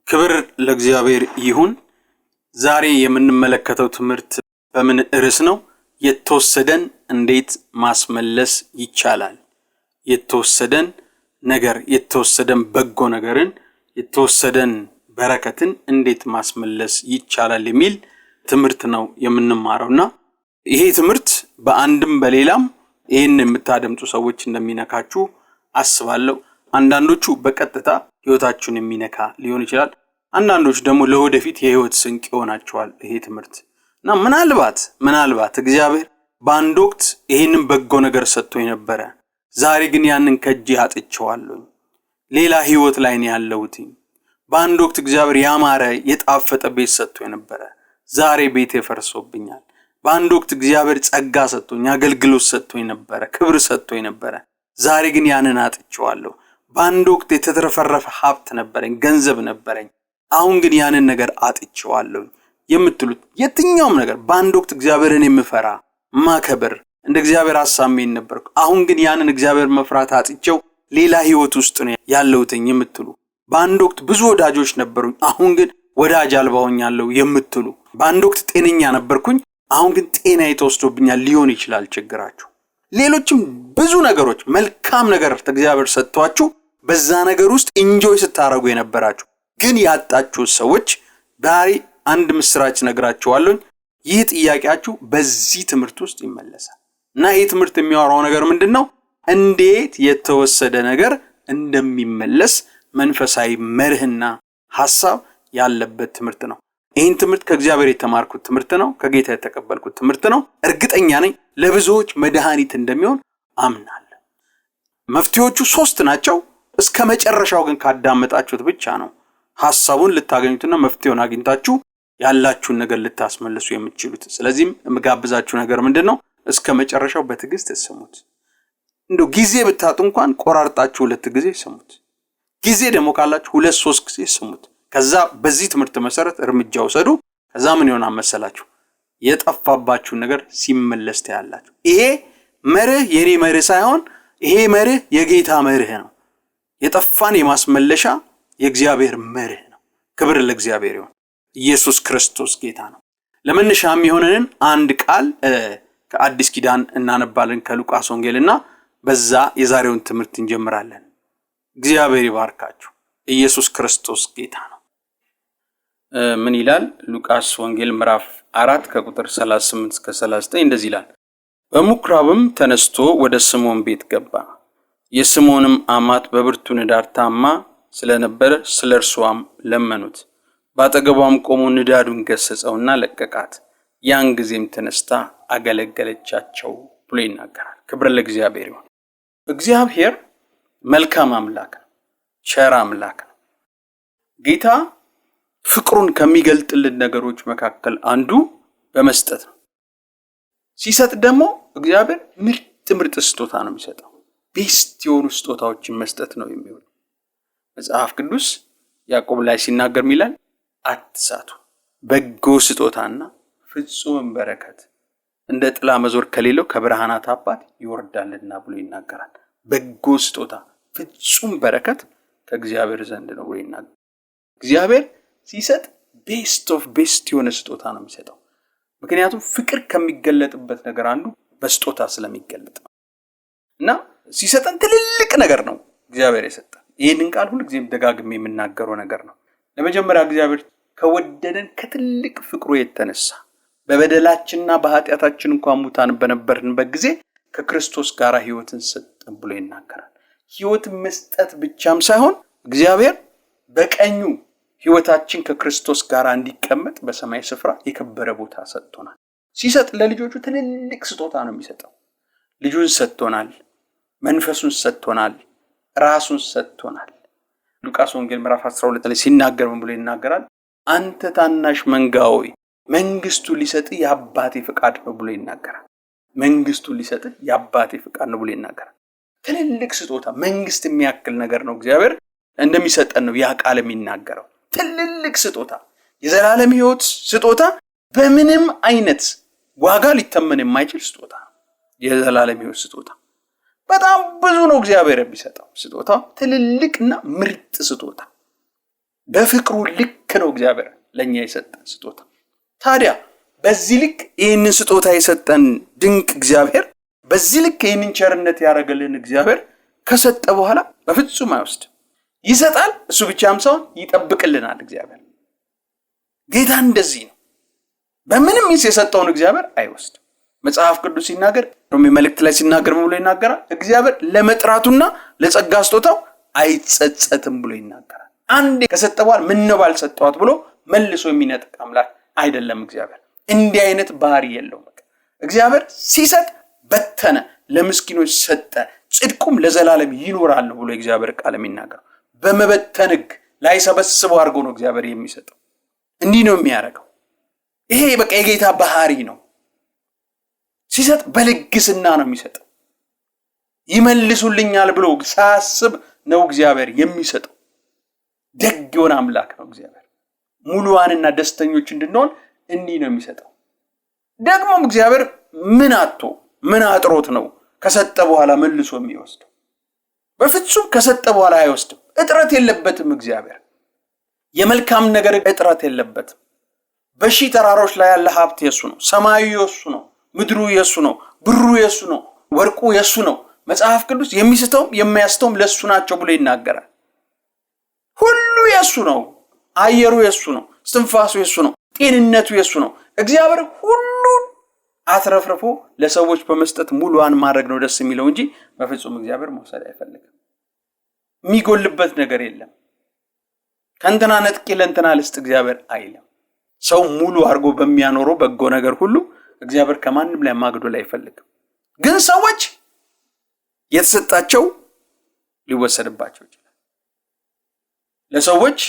ክብር ለእግዚአብሔር ይሁን። ዛሬ የምንመለከተው ትምህርት በምን ርዕስ ነው? የተወሰደን እንዴት ማስመለስ ይቻላል? የተወሰደን ነገር፣ የተወሰደን በጎ ነገርን፣ የተወሰደን በረከትን እንዴት ማስመለስ ይቻላል የሚል ትምህርት ነው የምንማረውና ይሄ ትምህርት በአንድም በሌላም ይሄን የምታደምጡ ሰዎች እንደሚነካችሁ አስባለሁ። አንዳንዶቹ በቀጥታ ህይወታችሁን የሚነካ ሊሆን ይችላል። አንዳንዶቹ ደግሞ ለወደፊት የህይወት ስንቅ ይሆናቸዋል ይሄ ትምህርት እና ምናልባት እግዚአብሔር በአንድ ወቅት ይሄንን በጎ ነገር ሰጥቶኝ ነበረ፣ ዛሬ ግን ያንን ከእጄ አጥቼዋለሁ፣ ሌላ ህይወት ላይ ነው ያለሁት። በአንድ ወቅት እግዚአብሔር ያማረ የጣፈጠ ቤት ሰጥቶኝ ነበረ፣ ዛሬ ቤቴ ፈርሶብኛል። በአንድ ወቅት እግዚአብሔር ጸጋ ሰጥቶኝ፣ አገልግሎት ሰጥቶኝ ነበረ፣ ክብር ሰጥቶኝ ነበረ፣ ዛሬ ግን ያንን አጥቼዋለሁ። በአንድ ወቅት የተትረፈረፈ ሀብት ነበረኝ፣ ገንዘብ ነበረኝ፣ አሁን ግን ያንን ነገር አጥቼዋለሁ የምትሉት የትኛውም ነገር፣ በአንድ ወቅት እግዚአብሔርን የምፈራ ማከበር እንደ እግዚአብሔር ሐሳቤን ነበርኩ፣ አሁን ግን ያንን እግዚአብሔር መፍራት አጥቼው ሌላ ህይወት ውስጥ ነው ያለሁት የምትሉ፣ በአንድ ወቅት ብዙ ወዳጆች ነበሩኝ፣ አሁን ግን ወዳጅ አልባ ሆኛለሁ የምትሉ፣ በአንድ ወቅት ጤነኛ ነበርኩኝ፣ አሁን ግን ጤናዬ ተወስዶብኛል ሊሆን ይችላል ችግራችሁ። ሌሎችም ብዙ ነገሮች፣ መልካም ነገር እግዚአብሔር ሰጥቷችሁ በዛ ነገር ውስጥ ኢንጆይ ስታረጉ የነበራችሁ ግን ያጣችሁ ሰዎች ዛሬ አንድ ምስራች ነግራችኋለሁ። ይህ ጥያቄያችሁ በዚህ ትምህርት ውስጥ ይመለሳል እና ይህ ትምህርት የሚያወራው ነገር ምንድነው? እንዴት የተወሰደ ነገር እንደሚመለስ መንፈሳዊ መርህና ሐሳብ ያለበት ትምህርት ነው። ይህን ትምህርት ከእግዚአብሔር የተማርኩት ትምህርት ነው፣ ከጌታ የተቀበልኩት ትምህርት ነው። እርግጠኛ ነኝ ለብዙዎች መድኃኒት እንደሚሆን አምናለሁ። መፍትሄዎቹ 3 ናቸው። እስከ መጨረሻው ግን ካዳመጣችሁት ብቻ ነው ሐሳቡን ልታገኙትና መፍትሄውን አግኝታችሁ ያላችሁን ነገር ልታስመልሱ የምትችሉት። ስለዚህም የምጋብዛችሁ ነገር ምንድነው? እስከ መጨረሻው በትዕግስት ስሙት። እንደው ጊዜ ብታጡ እንኳን ቆራርጣችሁ 2 ጊዜ ስሙት። ጊዜ ደግሞ ካላችሁ 2-3 ጊዜ ስሙት። ከዛ በዚህ ትምህርት መሰረት እርምጃ ወሰዱ። ከዛ ምን ይሆናል መሰላችሁ? የጠፋባችሁን ነገር ሲመለስ ታያላችሁ። ይሄ መርህ የኔ መርህ ሳይሆን ይሄ መርህ የጌታ መርህ ነው። የጠፋን የማስመለሻ የእግዚአብሔር መርህ ነው። ክብር ለእግዚአብሔር ይሁን። ኢየሱስ ክርስቶስ ጌታ ነው። ለመነሻ የሚሆነንን አንድ ቃል ከአዲስ ኪዳን እናነባለን ከሉቃስ ወንጌልና በዛ የዛሬውን ትምህርት እንጀምራለን። እግዚአብሔር ይባርካችሁ። ኢየሱስ ክርስቶስ ጌታ ነው። ምን ይላል? ሉቃስ ወንጌል ምዕራፍ 4 ከቁጥር 38 እስከ 39 እንደዚህ ይላል። በምኩራብም ተነስቶ ወደ ስምዖን ቤት ገባ። የስምዖንም አማት በብርቱ ንዳድ ታማ ስለነበረ ስለ እርሷም ለመኑት። ባጠገቧም ቆሞ ንዳዱን ገሰጸውና ለቀቃት። ያን ጊዜም ተነስታ አገለገለቻቸው ብሎ ይናገራል። ክብር ለእግዚአብሔር ይሁን። እግዚአብሔር መልካም አምላክ ነው፣ ቸር አምላክ ነው። ጌታ ፍቅሩን ከሚገልጥልን ነገሮች መካከል አንዱ በመስጠት ነው። ሲሰጥ ደግሞ እግዚአብሔር ምርጥ ስጦታ ነው የሚሰጠው። ቤስት የሆኑ ስጦታዎችን መስጠት ነው የሚሆነው። መጽሐፍ ቅዱስ ያዕቆብ ላይ ሲናገር ሚላል አትሳቱ፣ በጎ ስጦታና ፍጹም በረከት እንደ ጥላ መዞር ከሌለው ከብርሃናት አባት ይወርዳልና ብሎ ይናገራል። በጎ ስጦታ ፍጹም በረከት ከእግዚአብሔር ዘንድ ነው ብሎ ይናገራል። እግዚአብሔር ሲሰጥ ቤስት ኦፍ ቤስት የሆነ ስጦታ ነው የሚሰጠው። ምክንያቱም ፍቅር ከሚገለጥበት ነገር አንዱ በስጦታ ስለሚገለጥ ነው እና ሲሰጠን ትልልቅ ነገር ነው እግዚአብሔር የሰጠን። ይህንን ቃል ሁልጊዜም ደጋግሜ የምናገረው ነገር ነው። ለመጀመሪያ እግዚአብሔር ከወደደን ከትልቅ ፍቅሩ የተነሳ በበደላችንና በኃጢአታችን እንኳን ሙታን በነበርንበት ጊዜ ከክርስቶስ ጋር ሕይወትን ሰጠን ብሎ ይናገራል። ሕይወትን መስጠት ብቻም ሳይሆን እግዚአብሔር በቀኙ ሕይወታችን ከክርስቶስ ጋር እንዲቀመጥ በሰማይ ስፍራ የከበረ ቦታ ሰጥቶናል። ሲሰጥ ለልጆቹ ትልልቅ ስጦታ ነው የሚሰጠው። ልጁን ሰጥቶናል፣ መንፈሱን ሰጥቶናል፣ ራሱን ሰጥቶናል። ሉቃስ ወንጌል ምዕራፍ 12 ላይ ሲናገር ምን ብሎ ይናገራል? አንተ ታናሽ መንጋ ሆይ መንግስቱ ሊሰጥ የአባቴ ፍቃድ ነው ብሎ ይናገራል። መንግስቱ ሊሰጥ የአባቴ ፍቃድ ነው ብሎ ይናገራል። ትልልቅ ስጦታ፣ መንግስት የሚያክል ነገር ነው እግዚአብሔር እንደሚሰጠን ነው ያ ቃል የሚናገረው። ትልልቅ ስጦታ፣ የዘላለም ሕይወት ስጦታ፣ በምንም አይነት ዋጋ ሊተመን የማይችል ስጦታ ነው የዘላለም ሕይወት ስጦታ። በጣም ብዙ ነው እግዚአብሔር የሚሰጠው ስጦታ፣ ትልልቅና ምርጥ ስጦታ። በፍቅሩ ልክ ነው እግዚአብሔር ለኛ የሰጠን ስጦታ። ታዲያ በዚህ ልክ ይህንን ስጦታ የሰጠን ድንቅ እግዚአብሔር፣ በዚህ ልክ ይህንን ቸርነት ያደረገልን እግዚአብሔር ከሰጠ በኋላ በፍጹም አይወስድም። ይሰጣል፣ እሱ ብቻም ሳይሆን ይጠብቅልናል። እግዚአብሔር ጌታ እንደዚህ ነው። በምንም የሰጠውን እግዚአብሔር አይወስድም። መጽሐፍ ቅዱስ ሲናገር ሮሜ መልእክት ላይ ሲናገር ብሎ ይናገራል። እግዚአብሔር ለመጥራቱና ለጸጋ ስጦታው አይጸጸትም ብሎ ይናገራል። አንዴ ከሰጠ በኋላ ምን ነው ባልሰጠዋት ብሎ መልሶ የሚነጥቅ አምላክ አይደለም እግዚአብሔር። እንዲህ አይነት ባህሪ የለውም። እግዚአብሔር ሲሰጥ በተነ፣ ለምስኪኖች ሰጠ፣ ጽድቁም ለዘላለም ይኖራል ብሎ እግዚአብሔር ቃል የሚናገረው በመበተን ሕግ ላይ ሰበስበው አድርጎ ነው እግዚአብሔር የሚሰጠው። እንዲህ ነው የሚያደርገው። ይሄ በቃ የጌታ ባህሪ ነው። ሲሰጥ በልግስና ነው የሚሰጠው። ይመልሱልኛል ብሎ ሳያስብ ነው እግዚአብሔር የሚሰጠው። ደግ የሆነ አምላክ ነው እግዚአብሔር። ሙሉዋንና ደስተኞች እንድንሆን እንዲህ ነው የሚሰጠው። ደግሞም እግዚአብሔር ምን አጥቶ ምን አጥሮት ነው ከሰጠ በኋላ መልሶ የሚወስደው? በፍጹም ከሰጠ በኋላ አይወስድም። እጥረት የለበትም እግዚአብሔር። የመልካም ነገር እጥረት የለበትም። በሺህ ተራሮች ላይ ያለ ሀብት የሱ ነው። ሰማዩ የሱ ነው። ምድሩ የሱ ነው። ብሩ የሱ ነው። ወርቁ የሱ ነው። መጽሐፍ ቅዱስ የሚስተውም የሚያስተውም ለሱ ናቸው ብሎ ይናገራል። ሁሉ የሱ ነው። አየሩ የሱ ነው። እስትንፋሱ የሱ ነው። ጤንነቱ የሱ ነው። እግዚአብሔር ሁሉን አትረፍርፎ ለሰዎች በመስጠት ሙሉዋን ማድረግ ነው ደስ የሚለው እንጂ በፍጹም እግዚአብሔር መውሰድ አይፈልግም። የሚጎልበት ነገር የለም። ከእንትና ነጥቄ ለእንትና ልስጥ እግዚአብሔር አይልም። ሰው ሙሉ አድርጎ በሚያኖረው በጎ ነገር ሁሉ እግዚአብሔር ከማንም ላይ ማግዶል አይፈልግም። ግን ሰዎች የተሰጣቸው ሊወሰድባቸው ይችላል። ለሰዎች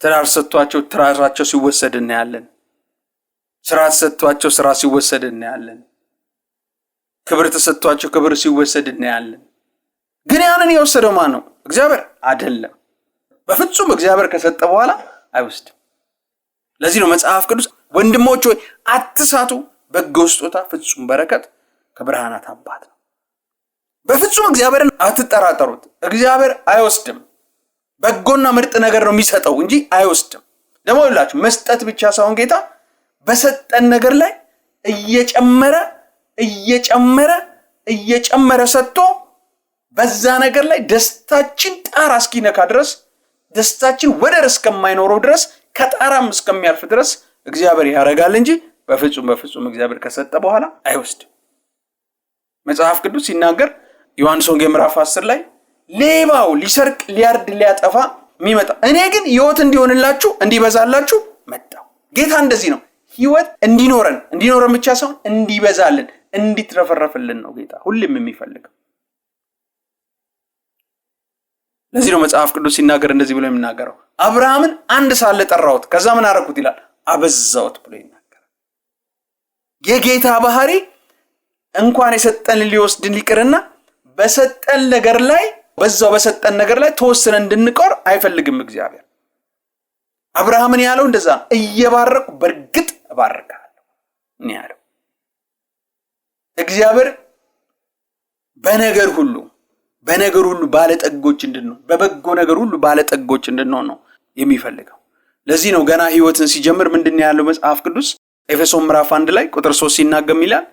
ትዳር ሰጥቷቸው ትዳራቸው ሲወሰድ እናያለን። ስራ ተሰጥቷቸው ስራ ሲወሰድ እናያለን። ክብር ተሰጥቷቸው ክብር ሲወሰድ እናያለን። ግን ያንን የወሰደው ማን ነው? እግዚአብሔር አይደለም። በፍጹም እግዚአብሔር ከሰጠ በኋላ አይወስድም። ለዚህ ነው መጽሐፍ ቅዱስ ወንድሞች ሆይ አትሳቱ፣ በጎ ስጦታ ፍጹም በረከት ከብርሃናት አባት ነው። በፍጹም እግዚአብሔርን አትጠራጠሩት። እግዚአብሔር አይወስድም። በጎና ምርጥ ነገር ነው የሚሰጠው እንጂ አይወስድም። ደግሞ ይላችሁ መስጠት ብቻ ሳይሆን ጌታ በሰጠን ነገር ላይ እየጨመረ እየጨመረ እየጨመረ ሰጥቶ በዛ ነገር ላይ ደስታችን ጣራ እስኪነካ ድረስ፣ ደስታችን ወደር እስከማይኖረው ድረስ፣ ከጣራም እስከሚያልፍ ድረስ እግዚአብሔር ያደርጋል እንጂ በፍጹም እግዚአብሔር ከሰጠ በኋላ አይወስድም። መጽሐፍ ቅዱስ ሲናገር ዮሐንስ ወንጌል ምዕራፍ 10 ላይ ሌባው ሊሰርቅ ሊያርድ ሊያጠፋ የሚመጣ እኔ ግን ሕይወት እንዲሆንላችሁ እንዲበዛላችሁ መጣሁ። ጌታ እንደዚህ ነው። ሕይወት እንዲኖረን ብቻ ሳይሆን እንዲበዛልን እንዲትረፈረፍልን ነው ጌታ ሁሌም የሚፈልገው። ለዚህ ነው መጽሐፍ ቅዱስ ሲናገር እንደዚህ ብሎ የሚናገረው አብርሃምን አንድ ሳለ ጠራሁት፣ ከዛ ምን አደረኩት ይላል አበዛሁት ብሎ ይናገራል። የጌታ ባህሪ እንኳን የሰጠን ሊወስድን ሊቅርና በሰጠን ነገር ላይ በዛው በሰጠን ነገር ላይ ተወስነን እንድንቆር አይፈልግም እግዚአብሔር። አብርሃምን ያለው እንደዛ እየባረኩ በርግጥ እባርካለሁ እኔ ያለው እግዚአብሔር በነገር ሁሉ ባለጠጎች እንድንሆን በበጎ ነገር ሁሉ ባለጠጎች እንድንሆን ነው የሚፈልገው። ለዚህ ነው ገና ሕይወትን ሲጀምር ምንድን ያለው መጽሐፍ ቅዱስ ኤፌሶን ምዕራፍ 1 ላይ ቁጥር 3 ሲናገር ይላል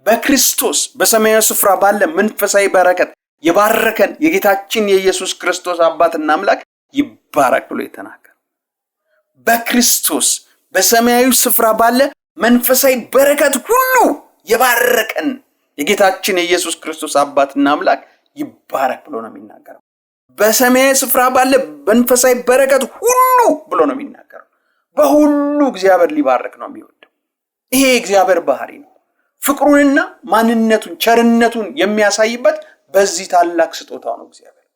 በክርስቶስ በሰማያዊ ስፍራ ባለ መንፈሳዊ በረከት የባረከን የጌታችን የኢየሱስ ክርስቶስ አባትና አምላክ ይባረክ ብሎ የተናገረ። በክርስቶስ በሰማያዊ ስፍራ ባለ መንፈሳዊ በረከት ሁሉ የባረከን የጌታችን የኢየሱስ ክርስቶስ አባትና አምላክ ይባረክ ብሎ ነው የሚናገረው። በሰማያዊ ስፍራ ባለ መንፈሳዊ በረከት ሁሉ ብሎ ነው የሚናገረው። በሁሉ እግዚአብሔር ሊባረክ ነው የሚወደው። ይሄ እግዚአብሔር ባህሪ ነው። ፍቅሩንና ማንነቱን ቸርነቱን የሚያሳይበት በዚህ ታላቅ ስጦታው ነው እግዚአብሔር።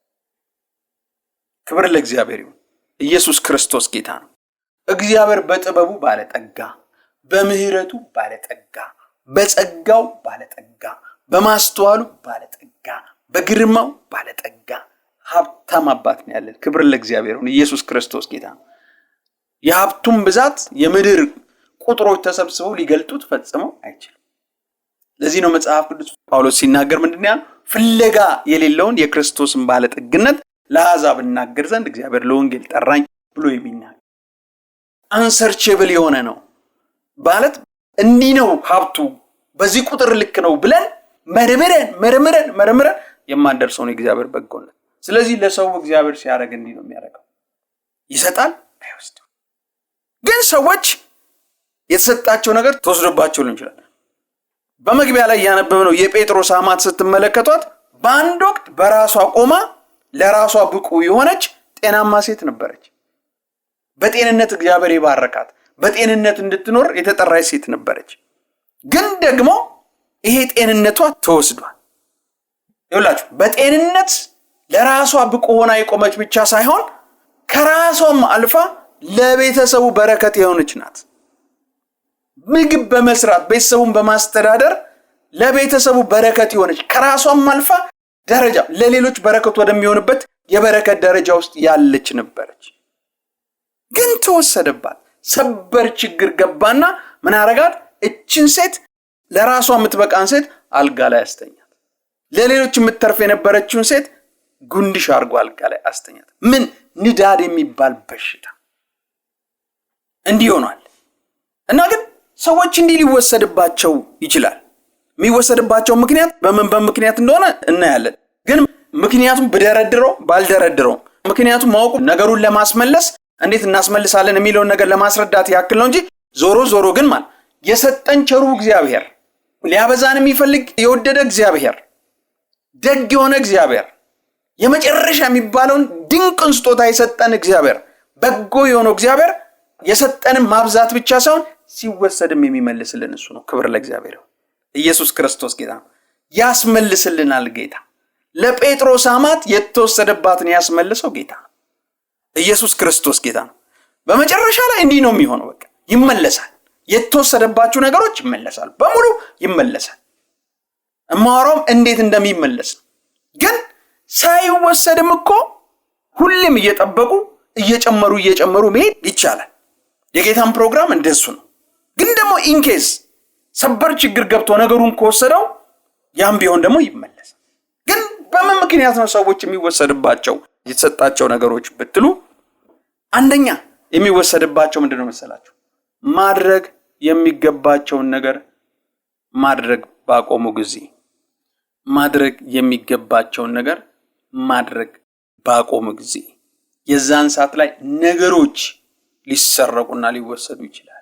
ክብር ለእግዚአብሔር ይሁን። ኢየሱስ ክርስቶስ ጌታ ነው። እግዚአብሔር በጥበቡ ባለጠጋ፣ በምህረቱ ባለጠጋ፣ በጸጋው ባለጠጋ፣ በማስተዋሉ ባለጠጋ፣ በግርማው ባለጠጋ ሀብታም አባት ነው ያለን። ክብር ለእግዚአብሔር ይሁን። ኢየሱስ ክርስቶስ ጌታ ነው። የሀብቱን ብዛት የምድር ቁጥሮች ተሰብስበው ሊገልጡት ፈጽመው አይችልም። ለዚህ ነው መጽሐፍ ቅዱስ ጳውሎስ ሲናገር ምንድን ያለው ፍለጋ የሌለውን የክርስቶስን ባለጠግነት ለአሕዛብ እናገር ዘንድ እግዚአብሔር ለወንጌል ጠራኝ ብሎ የሚናገር አንሰርቼብል የሆነ ነው ማለት እንዲህ ነው ሀብቱ በዚህ ቁጥር ልክ ነው ብለን መርምረን የማንደርሰው ነው እግዚአብሔር በጎነት። ስለዚህ ለሰው እግዚአብሔር ሲያደርግ እንዲህ ነው የሚያደርገው፣ ይሰጣል አይወስድም። ግን ሰዎች የተሰጣቸው ነገር ተወስዶባቸው ሊሆን ይችላል። በመግቢያ ላይ ያነበብነው የጴጥሮስ አማት ስትመለከቷት በአንድ ወቅት በራሷ ቆማ ለራሷ ብቁ የሆነች ጤናማ ሴት ነበረች። በጤንነት እግዚአብሔር የባረካት በጤንነት እንድትኖር የተጠራች ሴት ነበረች። ግን ደግሞ ይሄ ጤንነቷ ተወስዷል። ይኸውላችሁ በጤንነት ለራሷ ብቁ ሆና የቆመች ብቻ ሳይሆን ከራሷም አልፋ ለቤተሰቡ በረከት የሆነች ናት። ምግብ በመስራት ቤተሰቡን በማስተዳደር ለቤተሰቡ በረከት የሆነች ከራሷም አልፋ ደረጃ ለሌሎች በረከት ወደሚሆንበት የበረከት ደረጃ ውስጥ ያለች ነበረች። ግን ተወሰደባት። ሰበር ችግር ገባና ምን አረጋት? እችን ሴት ለራሷ የምትበቃን ሴት አልጋ ላይ አስተኛት። ለሌሎች የምትተርፍ የነበረችውን ሴት ጉንድሽ አድርጎ አልጋ ላይ አስተኛት። ምን ንዳድ የሚባል በሽታ እንዲህ ሆኗል። እና ግን ሰዎች እንዲህ ሊወሰድባቸው ይችላል። የሚወሰድባቸው ምክንያት በምክንያት እንደሆነ እናያለን። ግን ምክንያቱም ብደረድረው ባልደረድረው ምክንያቱም ማወቁ ነገሩን ለማስመለስ እንዴት እናስመልሳለን የሚለውን ነገር ለማስረዳት ያክል ነው እንጂ ዞሮ ግን ማለት የሰጠን ቸሩ እግዚአብሔር፣ ሊያበዛን የሚፈልግ የወደደ እግዚአብሔር፣ ደግ የሆነ እግዚአብሔር፣ የመጨረሻ የሚባለውን ድንቅን ስጦታ የሰጠን እግዚአብሔር፣ በጎ የሆነው እግዚአብሔር የሰጠንን ማብዛት ብቻ ሳይሆን ሲወሰድም የሚመልስልን እሱ ነው። ክብር ለእግዚአብሔር። ኢየሱስ ክርስቶስ ጌታ ነው። ያስመልስልናል ጌታ። ለጴጥሮስ አማት የተወሰደባትን ያስመልሰው ጌታ ነው። ኢየሱስ ክርስቶስ ጌታ ነው። በመጨረሻ ላይ እንዲህ ነው የሚሆነው። በቃ ይመለሳል። የተወሰደባችሁ ነገሮች ይመለሳል፣ በሙሉ ይመለሳል። እማወራውም እንዴት እንደሚመለስ ነው። ግን ሳይወሰድም እኮ ሁሌም እየጠበቁ እየጨመሩ መሄድ ይቻላል። የጌታን ፕሮግራም እንደሱ ነው። ግን ደግሞ ኢንኬዝ ሰበር ችግር ገብቶ ነገሩን ከወሰደው ያም ቢሆን ደግሞ ይመለሳል። ግን በምን ምክንያት ነው ሰዎች የሚወሰድባቸው የተሰጣቸው ነገሮች ብትሉ፣ አንደኛ የሚወሰድባቸው ምንድነው መሰላችሁ? ማድረግ የሚገባቸውን ነገር ማድረግ ባቆሙ ጊዜ። ማድረግ የሚገባቸውን ነገር ማድረግ ባቆሙ ጊዜ የዛን ሰዓት ላይ ነገሮች ሊሰረቁና ሊወሰዱ ይችላል።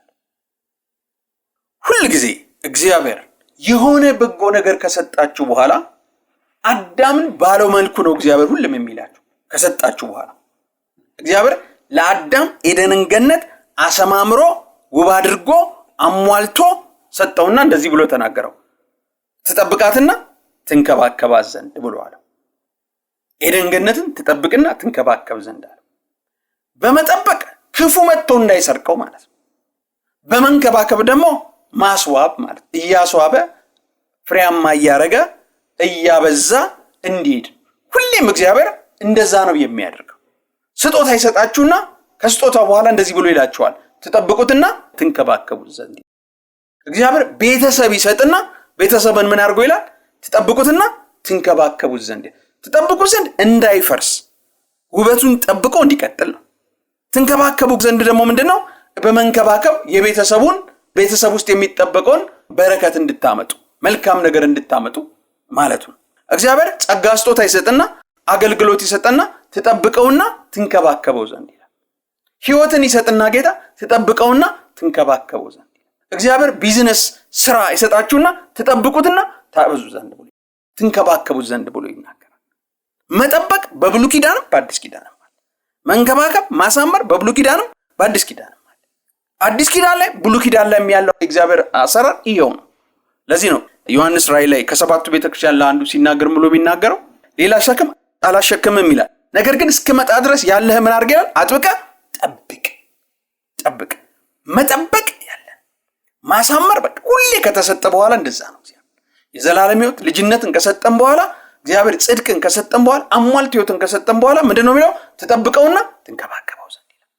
ሁል ጊዜ እግዚአብሔር የሆነ በጎ ነገር ከሰጣችሁ በኋላ አዳምን ባለው መልኩ ነው እግዚአብሔር ሁሉም የሚላችሁ። ከሰጣችሁ በኋላ እግዚአብሔር ለአዳም ኤደንን ገነት አሰማምሮ ውብ አድርጎ አሟልቶ ሰጠውና እንደዚህ ብሎ ተናገረው፣ ትጠብቃትና ትንከባከባት ዘንድ ብሎ አለው። ኤደን ገነትን ትጠብቅና ትንከባከብ ዘንድ አለው። በመጠበቅ ክፉ መጥቶ እንዳይሰርቀው ማለት ነው። በመንከባከብ ደግሞ ማስዋብ ማለት እያስዋበ ፍሬያማ እያረገ እያበዛ እንዲሄድ። ሁሌም እግዚአብሔር እንደዛ ነው የሚያደርገው። ስጦታ ይሰጣችሁና ከስጦታ በኋላ እንደዚህ ብሎ ይላችኋል፣ ትጠብቁትና ትንከባከቡት ዘንድ። እግዚአብሔር ቤተሰብ ይሰጥና ቤተሰብን ምን አድርጎ ይላል? ትጠብቁትና ትንከባከቡት ዘንድ። ትጠብቁት ዘንድ እንዳይፈርስ ውበቱን ጠብቆ እንዲቀጥል ነው። ትንከባከቡ ዘንድ ደግሞ ምንድነው? በመንከባከብ ቤተሰብ ውስጥ የሚጠበቀውን በረከት እንድታመጡ መልካም ነገር እንድታመጡ ማለት ነው። እግዚአብሔር ጸጋ ስጦታ ይሰጥና አገልግሎት ይሰጥና ትጠብቀውና ትንከባከበው ዘንድ ይላል። ሕይወትን ይሰጥና ጌታ ትጠብቀውና ትንከባከበው ዘንድ ይላል። እግዚአብሔር ቢዝነስ ስራ ይሰጣችሁና ትጠብቁትና ታበዙ ዘንድ ብሎ ትንከባከቡት ዘንድ ብሎ ይናገራል። መጠበቅ በብሉይ ኪዳንም በአዲስ ኪዳንም ማለት፣ መንከባከብ ማሳመር በብሉይ ኪዳንም በአዲስ ኪዳንም ማለት። አዲስ ኪዳን ላይ ብሉይ ኪዳን ላይ ያለው እግዚአብሔር አሰራር ይሄው ነው። ለዚህ ነው ዮሐንስ ራእይ ላይ ከሰባቱ ቤተክርስቲያን ለአንዱ ሲናገር ብሎ የሚናገረው ሌላ ሸክም አላሸክምም ይላል። ነገር ግን እስከመጣ ድረስ ያለህ ምን አድርግ ይላል? አጥብቀህ ጠብቅ። መጠበቅ ያለን ማሳመር በቃ ሁሌ ከተሰጠ በኋላ እንደዛ ነው። የዘላለም ሕይወት ልጅነትን ከሰጠን በኋላ እግዚአብሔር ጽድቅን ከሰጠን በኋላ አሟልት ሕይወትን ከሰጠን በኋላ ምንድነው የሚለው? ትጠብቀውና ትንከባከበው ዘንድ ይላል።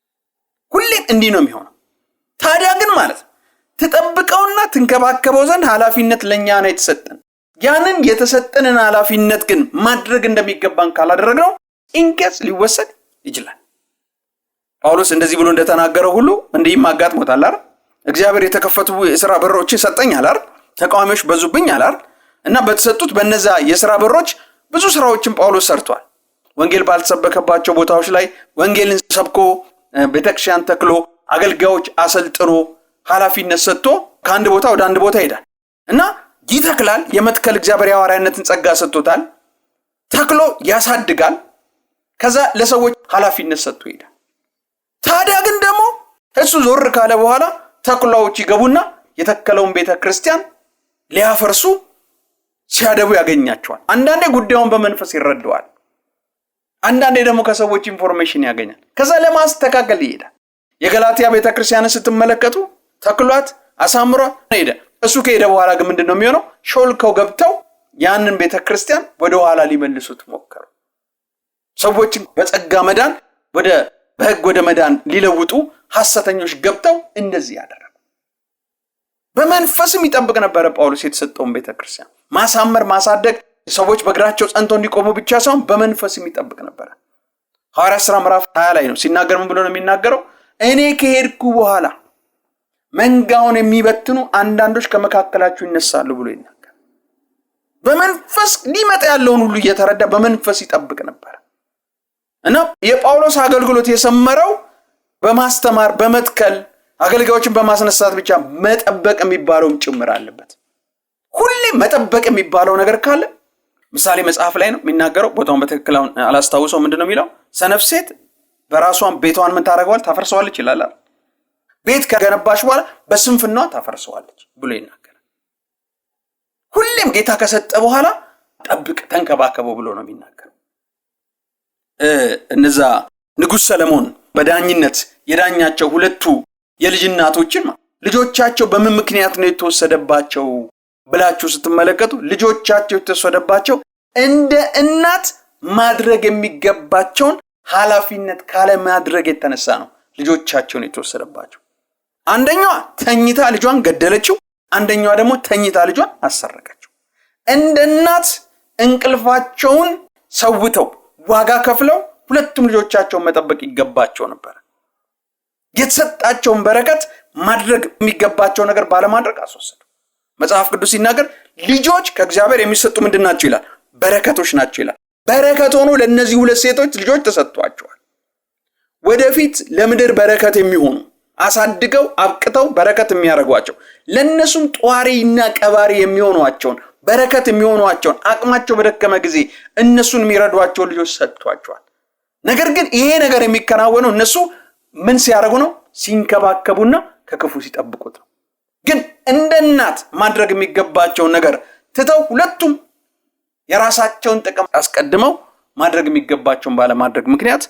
ሁሌም እንዲህ ነው የሚሆነው። ታዲያ ግን ማለት ትጠብቀውና ትንከባከበው ዘንድ ኃላፊነት ለኛ ነው የተሰጠን። ያንን የተሰጠንን ኃላፊነት ግን ማድረግ እንደሚገባን ካላደረግነው ኢንኬስ ሊወሰድ ይችላል። ጳውሎስ እንደዚህ ብሎ እንደተናገረው ሁሉ እንዲህም አጋጥሞታል አይደል? እግዚአብሔር የተከፈቱ የሥራ በሮችን ሰጠኝ አለ አይደል? ተቃዋሚዎች በዙብኝ አለ አይደል? እና በተሰጡት በነዛ የሥራ በሮች ብዙ ስራዎችን ጳውሎስ ሰርቷል። ወንጌል ባልተሰበከባቸው ቦታዎች ላይ ወንጌልን ሰብኮ ቤተክርስቲያን ተክሎ አገልጋዮች አሰልጥኖ ኃላፊነት ሰጥቶ ከአንድ ቦታ ወደ አንድ ቦታ ይሄዳል እና ይተክላል። የመትከል እግዚአብሔር የሐዋርያነትን ጸጋ ሰጥቶታል። ተክሎ ያሳድጋል። ከዛ ለሰዎች ኃላፊነት ሰጥቶ ይሄዳል። ታዲያ ግን ደግሞ እሱ ዞር ካለ በኋላ ተኩላዎች ይገቡና የተከለውን ቤተክርስቲያን ሊያፈርሱ ሲያደቡ ያገኛቸዋል። አንዳንዴ ጉዳዩን በመንፈስ ይረዳዋል። አንዳንዴ ደግሞ ከሰዎች ኢንፎርሜሽን ያገኛል። ከዛ ለማስተካከል ይሄዳል። የገላትያ ቤተክርስቲያንን ስትመለከቱ ተክሏት አሳምሯ ሄደ። እሱ ከሄደ በኋላ ግን ምንድነው የሚሆነው? ሾልከው ገብተው ያንን ቤተክርስቲያን ወደ ኋላ ሊመልሱት ሞከሩ። ሰዎችን በጸጋ መዳን በሕግ ወደ መዳን ሊለውጡ ሐሰተኞች ገብተው እንደዚህ ያደረጉ። በመንፈስም ይጠብቅ ነበረ ጳውሎስ የተሰጠውን ቤተክርስቲያን ማሳመር፣ ማሳደግ፣ ሰዎች በእግራቸው ጸንተው እንዲቆሙ ብቻ ሳይሆን በመንፈስም ይጠብቅ ነበረ። ሐዋርያት ሥራ ምዕራፍ 20 ላይ ነው ሲናገር ምን ብሎ ነው የሚናገረው? እኔ ከሄድኩ በኋላ መንጋውን የሚበትኑ አንዳንዶች ከመካከላችሁ ይነሳሉ ብሎ ይናገር። በመንፈስ ሊመጣ ያለውን ሁሉ እየተረዳ በመንፈስ ይጠብቅ ነበር እና የጳውሎስ አገልግሎት የሰመረው በማስተማር በመትከል አገልጋዮችን በማስነሳት ብቻ መጠበቅ የሚባለውም ጭምር አለበት። ሁሌ መጠበቅ የሚባለው ነገር ካለ ምሳሌ መጽሐፍ ላይ ነው የሚናገረው። ቦታውን በትክክል አላስታውሰው። ምንድነው የሚለው? ሰነፍ ሴት በራሷን ቤቷን ምን ታደርገዋለች? ታፈርሰዋለች ይላል። ቤት ከገነባሽ በኋላ በስንፍናዋ ታፈርሰዋለች ብሎ ይናገራል። ሁሌም ጌታ ከሰጠ በኋላ ጠብቅ፣ ተንከባከበው ብሎ ነው የሚናገረው። እነዛ ንጉሥ ሰለሞን በዳኝነት የዳኛቸው ሁለቱ የልጅ እናቶችን ልጆቻቸው በምን ምክንያት ነው የተወሰደባቸው ብላችሁ ስትመለከቱ ልጆቻቸው የተወሰደባቸው እንደ እናት ማድረግ የሚገባቸውን ኃላፊነት ካለ ማድረግ የተነሳ ነው ልጆቻቸውን የተወሰደባቸው። አንደኛዋ ተኝታ ልጇን ገደለችው፣ አንደኛዋ ደግሞ ተኝታ ልጇን አሰረቀችው። እንደ እናት እንቅልፋቸውን ሰውተው ዋጋ ከፍለው ሁለቱም ልጆቻቸውን መጠበቅ ይገባቸው ነበር። የተሰጣቸውን በረከት ማድረግ የሚገባቸው ነገር ባለማድረግ አስወሰዱ። መጽሐፍ ቅዱስ ሲናገር ልጆች ከእግዚአብሔር የሚሰጡ ምንድን ናቸው ይላል? በረከቶች ናቸው ይላል። በረከት ሆኖ ለእነዚህ ሁለት ሴቶች ልጆች ተሰጥቷቸዋል። ወደፊት ለምድር በረከት የሚሆኑ አሳድገው አብቅተው በረከት የሚያደርጓቸው ለእነሱም ጧሪና ቀባሪ የሚሆኗቸውን በረከት የሚሆኗቸውን አቅማቸው በደከመ ጊዜ እነሱን የሚረዷቸው ልጆች ሰጥቷቸዋል። ነገር ግን ይሄ ነገር የሚከናወነው እነሱ ምን ሲያደርጉ ነው? ሲንከባከቡና ከክፉ ሲጠብቁት ነው። ግን እንደ እናት ማድረግ የሚገባቸውን ነገር ትተው ሁለቱም የራሳቸውን ጥቅም አስቀድመው ማድረግ የሚገባቸውን ባለማድረግ ምክንያት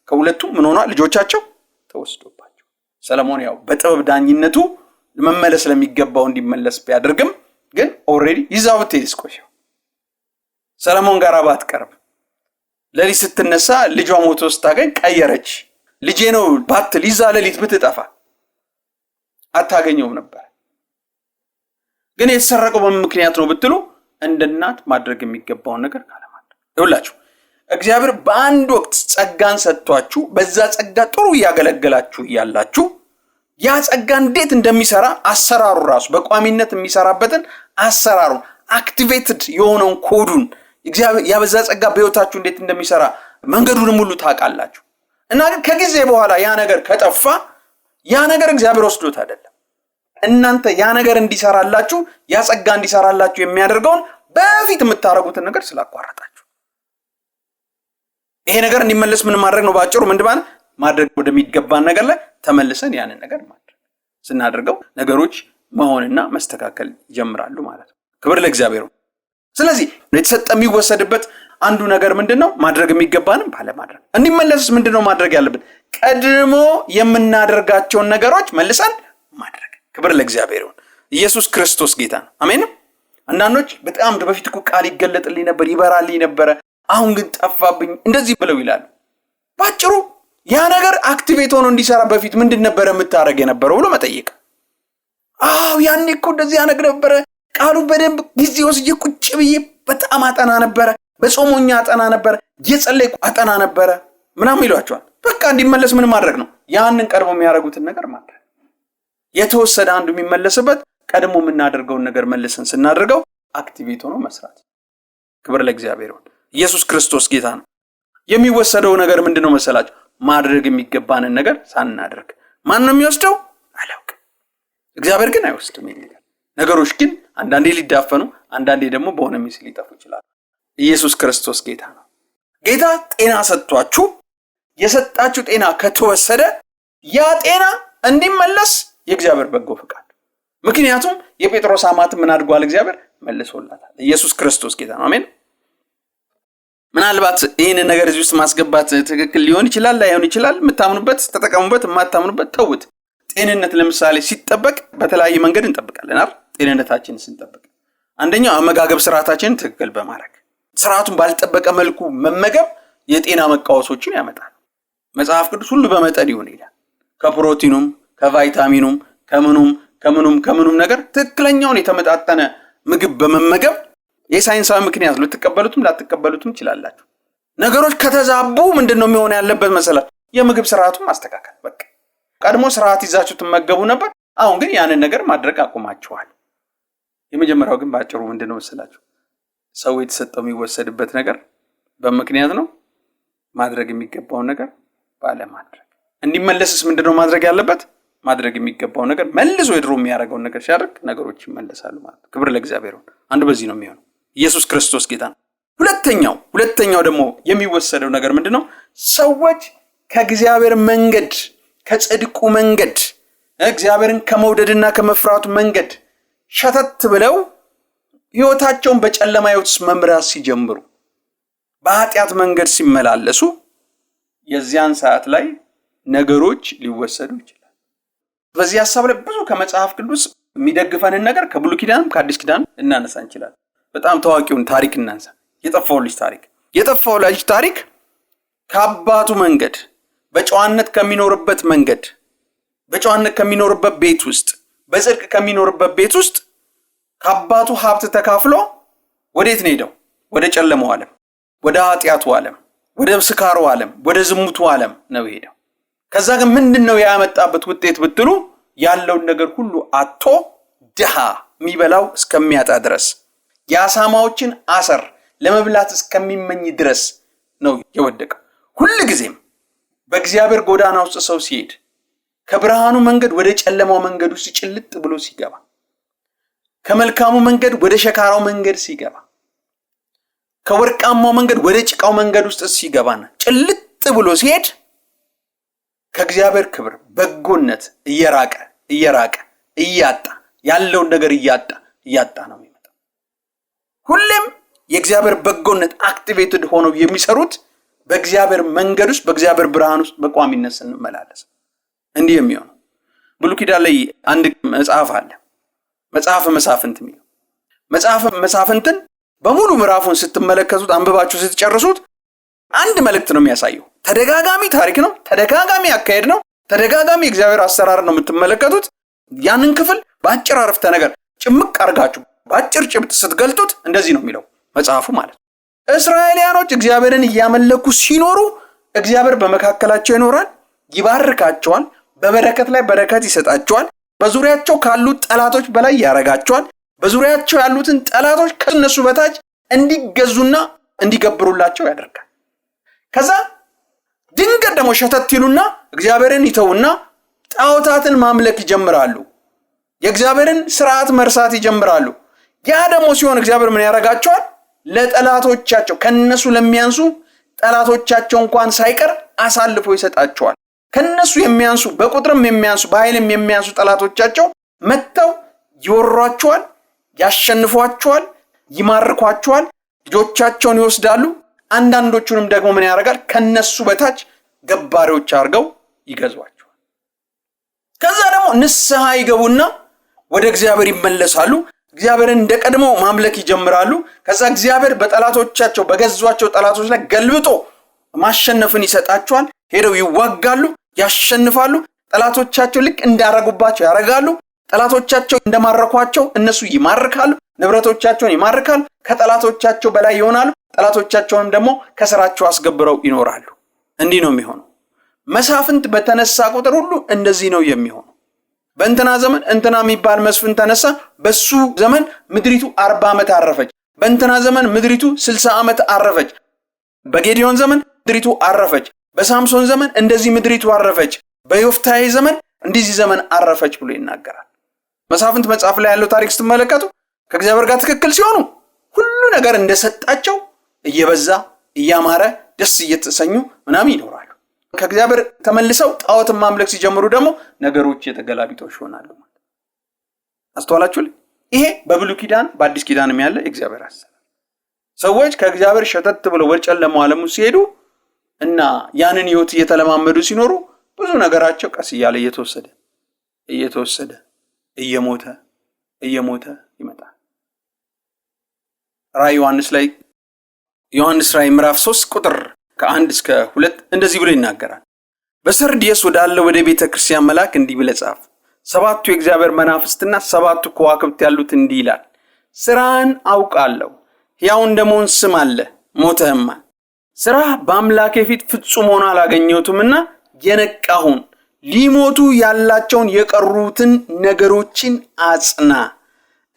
ከሁለቱም ምን ሆኗል? ልጆቻቸው ተወስዶባቸው። ሰለሞን ያው በጥበብ ዳኝነቱ መመለስ ለሚገባው እንዲመለስ ቢያደርግም ግን ኦልሬዲ ይዛው ብትሄድስ ቆየው። ሰለሞን ጋር ባትቀርብ ሌሊት ስትነሳ ልጇ ሞቶ ስታገኝ ቀየረች። ልጄ ነው ባትል ይዛ ሌሊት ብትጠፋ አታገኘውም ነበር። ግን የተሰረቀው በምን ምክንያት ነው ብትሉ እንደ እናት ማድረግ የሚገባውን ነገር ካለማድረግ። ይኸውላችሁ እግዚአብሔር በአንድ ወቅት ጸጋን ሰጥቷችሁ በዛ ጸጋ ጥሩ እያገለገላችሁ እያላችሁ ያ ጸጋ እንዴት እንደሚሰራ አሰራሩ ራሱ በቋሚነት የሚሰራበትን አሰራሩ አክቲቬትድ የሆነውን ኮዱን እግዚአብሔር ያበዛ ጸጋ በሕይወታችሁ እንዴት እንደሚሰራ መንገዱን ሁሉ ታውቃላችሁ። እና ከጊዜ በኋላ ያ ነገር ከጠፋ ያ ነገር እግዚአብሔር ወስዶት አይደለም። እናንተ ያ ነገር እንዲሰራላችሁ ያ ጸጋ እንዲሰራላችሁ የሚያደርገውን በፊት የምታረጉትን ነገር ስላቋረጣችሁ ይሄ ነገር እንዲመለስ ምን ማድረግ ነው? ባጭሩ ምንድነው ማድረግ? ወደሚገባን ነገር ላይ ተመልሰን ያንን ነገር ማድረግ ስናደርገው ነገሮች መሆንና መስተካከል ይጀምራሉ ማለት ነው። ክብር ለእግዚአብሔር። ስለዚህ የተሰጠ የሚወሰድበት አንዱ ነገር ምንድነው? ማድረግ የሚገባንም ባለማድረግ። እንዲመለስስ ምንድነው ማድረግ ያለብን? ቀድሞ የምናደርጋቸውን ነገሮች መልሰን ማድረግ። ክብር ለእግዚአብሔር ይሁን። ኢየሱስ ክርስቶስ ጌታ ነው። አሜን። አንዳንዶች በጣም በፊት እኮ ቃል ይገለጥልኝ ነበር፣ ይበራልኝ ነበር፣ አሁን ግን ጠፋብኝ እንደዚህ ብለው ይላሉ። ባጭሩ ያ ነገር አክቲቬት ሆኖ እንዲሰራ በፊት ምንድን ነበር የምታረግ የነበረው ብሎ መጠየቅ። ያኔ እኮ እንደዚህ ያነግ ነበረ፣ ቃሉ በደንብ ጊዜ ወስጄ ቁጭ ብዬ በጣም አጠና ነበረ፣ በጾሞኛ አጠና ነበረ፣ እየጸለይኩ አጠና ነበረ ምናምን ይሏቸዋል። በቃ እንዲመለስ ምን ማድረግ ነው? ያንን ቀድሞ የሚያደርጉትን ነገር ማድረግ። የተወሰደ አንዱ የሚመለስበት ቀድሞ የምናደርገውን ነገር መልሰን ስናደርገው አክቲቬት ሆኖ መስራት። ክብር ለእግዚአብሔር ይሁን። ኢየሱስ ክርስቶስ ጌታ ነው። የሚወሰደው ነገር ምንድነው መሰላችሁ? ማድረግ የሚገባንን ነገር ሳናደርግ። ማን ነው የሚወስደው? አላውቅም። እግዚአብሔር ግን አይወስድም። ነገሮች ግን አንዳንዴ ሊዳፈኑ፣ አንዳንዴ ደግሞ በሆነ ሚስ ሊጠፉ ይችላል። ኢየሱስ ክርስቶስ ጌታ ነው። ጌታ ጤና ሰጥቷችሁ የሰጣችሁ ጤና ከተወሰደ ያ ጤና እንዲመለስ የእግዚአብሔር በጎ ፈቃድ። ምክንያቱም የጴጥሮስ አማት ምን አድርጓል? እግዚአብሔር መልሶላታል። ኢየሱስ ክርስቶስ ጌታ ነው። አሜን። ምናልባት ይህንን ነገር እዚህ ውስጥ ማስገባት ትክክል ሊሆን ይችላል፣ ላይሆን ይችላል። የምታምኑበት ተጠቀሙበት፣ የማታምኑበት ተውት። ጤንነት ለምሳሌ ሲጠበቅ በተለያየ መንገድ እንጠብቃለን አይደል? ጤንነታችንን ስንጠብቅ አንደኛው አመጋገብ ስርዓታችንን ትክክል በማድረግ ስርዓቱን ባልጠበቀ መልኩ መመገብ የጤና መቃወሶችን ያመጣል። መጽሐፍ ቅዱስ ሁሉ በመጠን ይሁን ይላል። ከፕሮቲኑም ከቫይታሚኑም ከምኑም ነገር ትክክለኛውን የተመጣጠነ ምግብ በመመገብ የሳይንሳዊ ምክንያት ልትቀበሉትም ላትቀበሉትም ይችላላችሁ። ነገሮች ከተዛቡ ምንድነው የሚሆን ያለበት መሰላችሁ? የምግብ ስርዓቱን ማስተካከል። በቃ ቀድሞ ስርዓት ይዛችሁ ትመገቡ ነበር። አሁን ግን ያንን ነገር ማድረግ አቁማችኋል። የመጀመሪያው ግን ባጭሩ ምንድነው መሰላችሁ? ሰው የተሰጠው የሚወሰድበት ነገር በምክንያት ነው። ማድረግ የሚገባው ነገር ባለማድረግ። እንዲመለስስ ምንድነው ማድረግ ያለበት? ማድረግ የሚገባው ነገር መልሶ የድሮ የሚያደርገውን ነገር ሲያደርግ ነገሮች ይመለሳሉ ማለት ነው። ክብር ለእግዚአብሔር ይሁን። አንዱ በዚህ ነው የሚሆነው። ኢየሱስ ክርስቶስ ጌታ ነው። ሁለተኛው ደግሞ የሚወሰደው ነገር ምንድነው? ሰዎች ከእግዚአብሔር መንገድ፣ ከጽድቁ መንገድ፣ እግዚአብሔርን ከመውደድና ከመፍራቱ መንገድ ሸተት ብለው ህይወታቸውን በጨለማ ህይወት መምራት ሲጀምሩ፣ በኃጢአት መንገድ ሲመላለሱ የዚያን ሰዓት ላይ ነገሮች ሊወሰዱ ይችላል። በዚህ ሐሳብ ላይ ብዙ ከመጽሐፍ ቅዱስ የሚደግፈንን ነገር ከብሉይ ኪዳንም ከአዲስ ኪዳን እናነሳ እንችላለን። በጣም ታዋቂውን ታሪክ እናንሳ። የጠፋው ልጅ ታሪክ ከአባቱ መንገድ በጨዋነት ከሚኖርበት መንገድ፣ በጨዋነት ከሚኖርበት ቤት ውስጥ፣ በጽድቅ ከሚኖርበት ቤት ውስጥ ከአባቱ ሀብት ተካፍሎ ወዴት ነው ሄደው? ወደ ጨለማው ዓለም፣ ወደ ኃጢአቱ ዓለም፣ ወደ ስካሩ ዓለም፣ ወደ ዝሙቱ ዓለም ነው ሄደው። ከዛ ግን ምንድነው ያመጣበት ውጤት ብትሉ ያለውን ነገር ሁሉ አጥቶ ድሃ የሚበላው እስከሚያጣ ድረስ የአሳማዎችን አሰር ለመብላት እስከሚመኝ ድረስ ነው የወደቀው። ሁልጊዜም በእግዚአብሔር ጎዳና ውስጥ ሰው ሲሄድ ከብርሃኑ መንገድ ወደ ጨለማው መንገድ ውስጥ ጭልጥ ብሎ ሲገባ፣ ከመልካሙ መንገድ ወደ ሸካራው መንገድ ሲገባ፣ ከወርቃማው መንገድ ወደ ጭቃው መንገድ ውስጥ ሲገባና ጭልጥ ብሎ ሲሄድ ከእግዚአብሔር ክብር በጎነት እየራቀ እያጣ ያለውን ነገር እያጣ ነው የሚመጣው። ሁሌም የእግዚአብሔር በጎነት አክቲቬትድ ሆነው የሚሰሩት በእግዚአብሔር መንገድ ውስጥ፣ በእግዚአብሔር ብርሃን ውስጥ በቋሚነት ስንመላለስ እንዲህ የሚሆነው። ብሉይ ኪዳን ላይ አንድ መጽሐፍ አለ፣ መጽሐፈ መሳፍንት የሚለው። መጽሐፈ መሳፍንትን በሙሉ ምዕራፉን ስትመለከቱት፣ አንብባችሁ ስትጨርሱት አንድ መልእክት ነው የሚያሳየው። ተደጋጋሚ ታሪክ ነው፣ ተደጋጋሚ አካሄድ ነው፣ ተደጋጋሚ እግዚአብሔር አሰራር ነው የምትመለከቱት። ያንን ክፍል በአጭር አረፍተ ነገር ጭምቅ አርጋችሁ በአጭር ጭብጥ ስትገልጡት እንደዚህ ነው የሚለው መጽሐፉ ማለት ነው። እስራኤላውያኖች እግዚአብሔርን እያመለኩ ሲኖሩ እግዚአብሔር በመካከላቸው ይኖራል፣ ይባርካቸዋል፣ በበረከት ላይ በረከት ይሰጣቸዋል፣ በዙሪያቸው ካሉት ጠላቶች በላይ ያረጋቸዋል፣ በዙሪያቸው ያሉትን ጠላቶች ከነሱ በታች እንዲገዙና እንዲገብሩላቸው ያደርጋል። ከዛ ድንገት ደግሞ ሸተት ይሉና እግዚአብሔርን ይተውና ጣዖታትን ማምለክ ይጀምራሉ። የእግዚአብሔርን ስርዓት መርሳት ይጀምራሉ። ያ ደግሞ ሲሆን እግዚአብሔር ምን ያደርጋቸዋል? ለጠላቶቻቸው፣ ከነሱ ለሚያንሱ ጠላቶቻቸው እንኳን ሳይቀር አሳልፎ ይሰጣቸዋል። ከነሱ የሚያንሱ፣ በቁጥርም የሚያንሱ፣ በኃይልም የሚያንሱ ጠላቶቻቸው መጥተው ይወሯቸዋል፣ ያሸንፏቸዋል፣ ይማርኳቸዋል፣ ልጆቻቸውን ይወስዳሉ። አንዳንዶቹንም ደግሞ ምን ያደርጋል? ከነሱ በታች ገባሪዎች አድርገው ይገዟቸዋል። ከዛ ደግሞ ንስሐ ይገቡና ወደ እግዚአብሔር ይመለሳሉ። እግዚአብሔርን እንደቀድሞ ማምለክ ይጀምራሉ። ከዛ እግዚአብሔር በጠላቶቻቸው በገዟቸው ጠላቶች ላይ ገልብጦ ማሸነፍን ይሰጣቸዋል። ሄደው ይዋጋሉ፣ ያሸንፋሉ። ጠላቶቻቸው ልክ እንዳረጉባቸው ያረጋሉ። ጠላቶቻቸው እንደማረኳቸው እነሱ ይማርካሉ፣ ንብረቶቻቸውን ይማርካሉ፣ ከጠላቶቻቸው በላይ ይሆናሉ። ጠላቶቻቸውንም ደግሞ ከስራቸው አስገብረው ይኖራሉ። እንዲህ ነው የሚሆነው። መሳፍንት በተነሳ ቁጥር ሁሉ እንደዚህ ነው የሚሆነው። በእንትና ዘመን እንትና የሚባል መስፍን ተነሳ፣ በሱ ዘመን ምድሪቱ 40 ዓመት አረፈች። በእንትና ዘመን ምድሪቱ 60 ዓመት አረፈች። በጌዲዮን ዘመን ምድሪቱ አረፈች። በሳምሶን ዘመን እንደዚህ ምድሪቱ አረፈች። በዮፍታሔ ዘመን እንደዚህ ዘመን አረፈች ብሎ ይናገራል። መሳፍንት መጽሐፍ ላይ ያለው ታሪክ ስትመለከቱ ከእግዚአብሔር ጋር ትክክል ሲሆኑ ሁሉ ነገር እንደሰጣቸው እየበዛ እያማረ ደስ እየተሰኙ ምናምን ይኖራሉ። ከእግዚአብሔር ተመልሰው ጣዖትን ማምለክ ሲጀምሩ ደግሞ ነገሮች የተገላቢጦሽ ይሆናሉ። አስተዋላችሁ? ይሄ በብሉይ ኪዳን በአዲስ ኪዳንም ያለ እግዚአብሔር አሰራር። ሰዎች ከእግዚአብሔር ሸተት ብለው ወደ ጨለማው ዓለም ሲሄዱ እና ያንን ህይወት እየተለማመዱ ሲኖሩ ብዙ ነገራቸው ቀስ እያለ እየተወሰደ እየሞተ ይመጣል። ዮሐንስ ራእይ ምዕራፍ 3 ቁጥር ከ1 እስከ 2 እንደዚህ ብሎ ይናገራል። በሰርዲየስ ወዳለ ወደ ቤተ ክርስቲያን መልአክ እንዲህ ብለህ ጻፍ፣ 7ቱ የእግዚአብሔር መናፍስትና 7ቱ ከዋክብት ያሉት እንዲህ ይላል፣ ስራህን አውቃለሁ፣ ሕያው እንደመሆን ስም አለ፣ ሞተህማል። ስራህ በአምላኬ ፊት ፍጹም ሆኖ አላገኘሁትምና የነቃሁን ሊሞቱ ያላቸውን የቀሩትን ነገሮችን አጽና።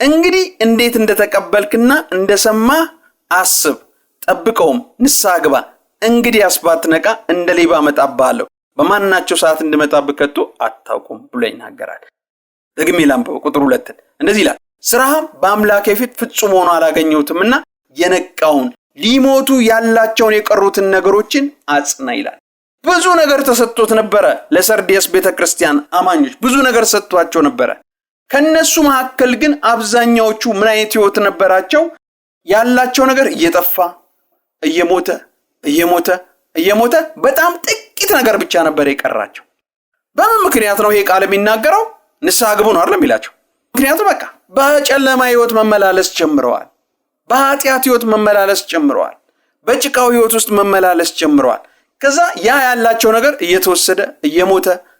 እንግዲህ እንዴት እንደተቀበልክና እንደሰማህ አስብ፣ ጠብቀውም፣ ንስሐ ግባ። እንግዲህ አስባትነቃ እንደ ሌባ እመጣብሃለሁ፣ በማናቸው ሰዓት እንድመጣብህ ከቶ አታውቁም ብሎ ይናገራል። ደግሜ ላንብበው ቁጥር 2 እንደዚህ ይላል፣ ስራህም በአምላኬ ፊት ፍጹም ሆኖ አላገኘሁትምና የነቃሁን ሊሞቱ ያላቸውን የቀሩትን ነገሮችን አጽና ይላል። ብዙ ነገር ተሰጥቶት ነበረ። ለሰርዲየስ ቤተክርስቲያን አማኞች ብዙ ነገር ሰጥቷቸው ነበረ። ከነሱ መካከል ግን አብዛኛዎቹ ምን አይነት ህይወት ነበራቸው? ያላቸው ነገር እየጠፋ እየሞተ በጣም ጥቂት ነገር ብቻ ነበር የቀራቸው። በምን ምክንያት ነው ይሄ ቃል የሚናገረው? ንስሐ ግቡ ነው አይደል የሚላቸው? ምክንያቱም በቃ በጨለማ ህይወት መመላለስ ጀምረዋል። በኃጢአት ህይወት መመላለስ ጀምረዋል። በጭቃው ህይወት ውስጥ መመላለስ ጀምረዋል። ከዛ ያ ያላቸው ነገር እየተወሰደ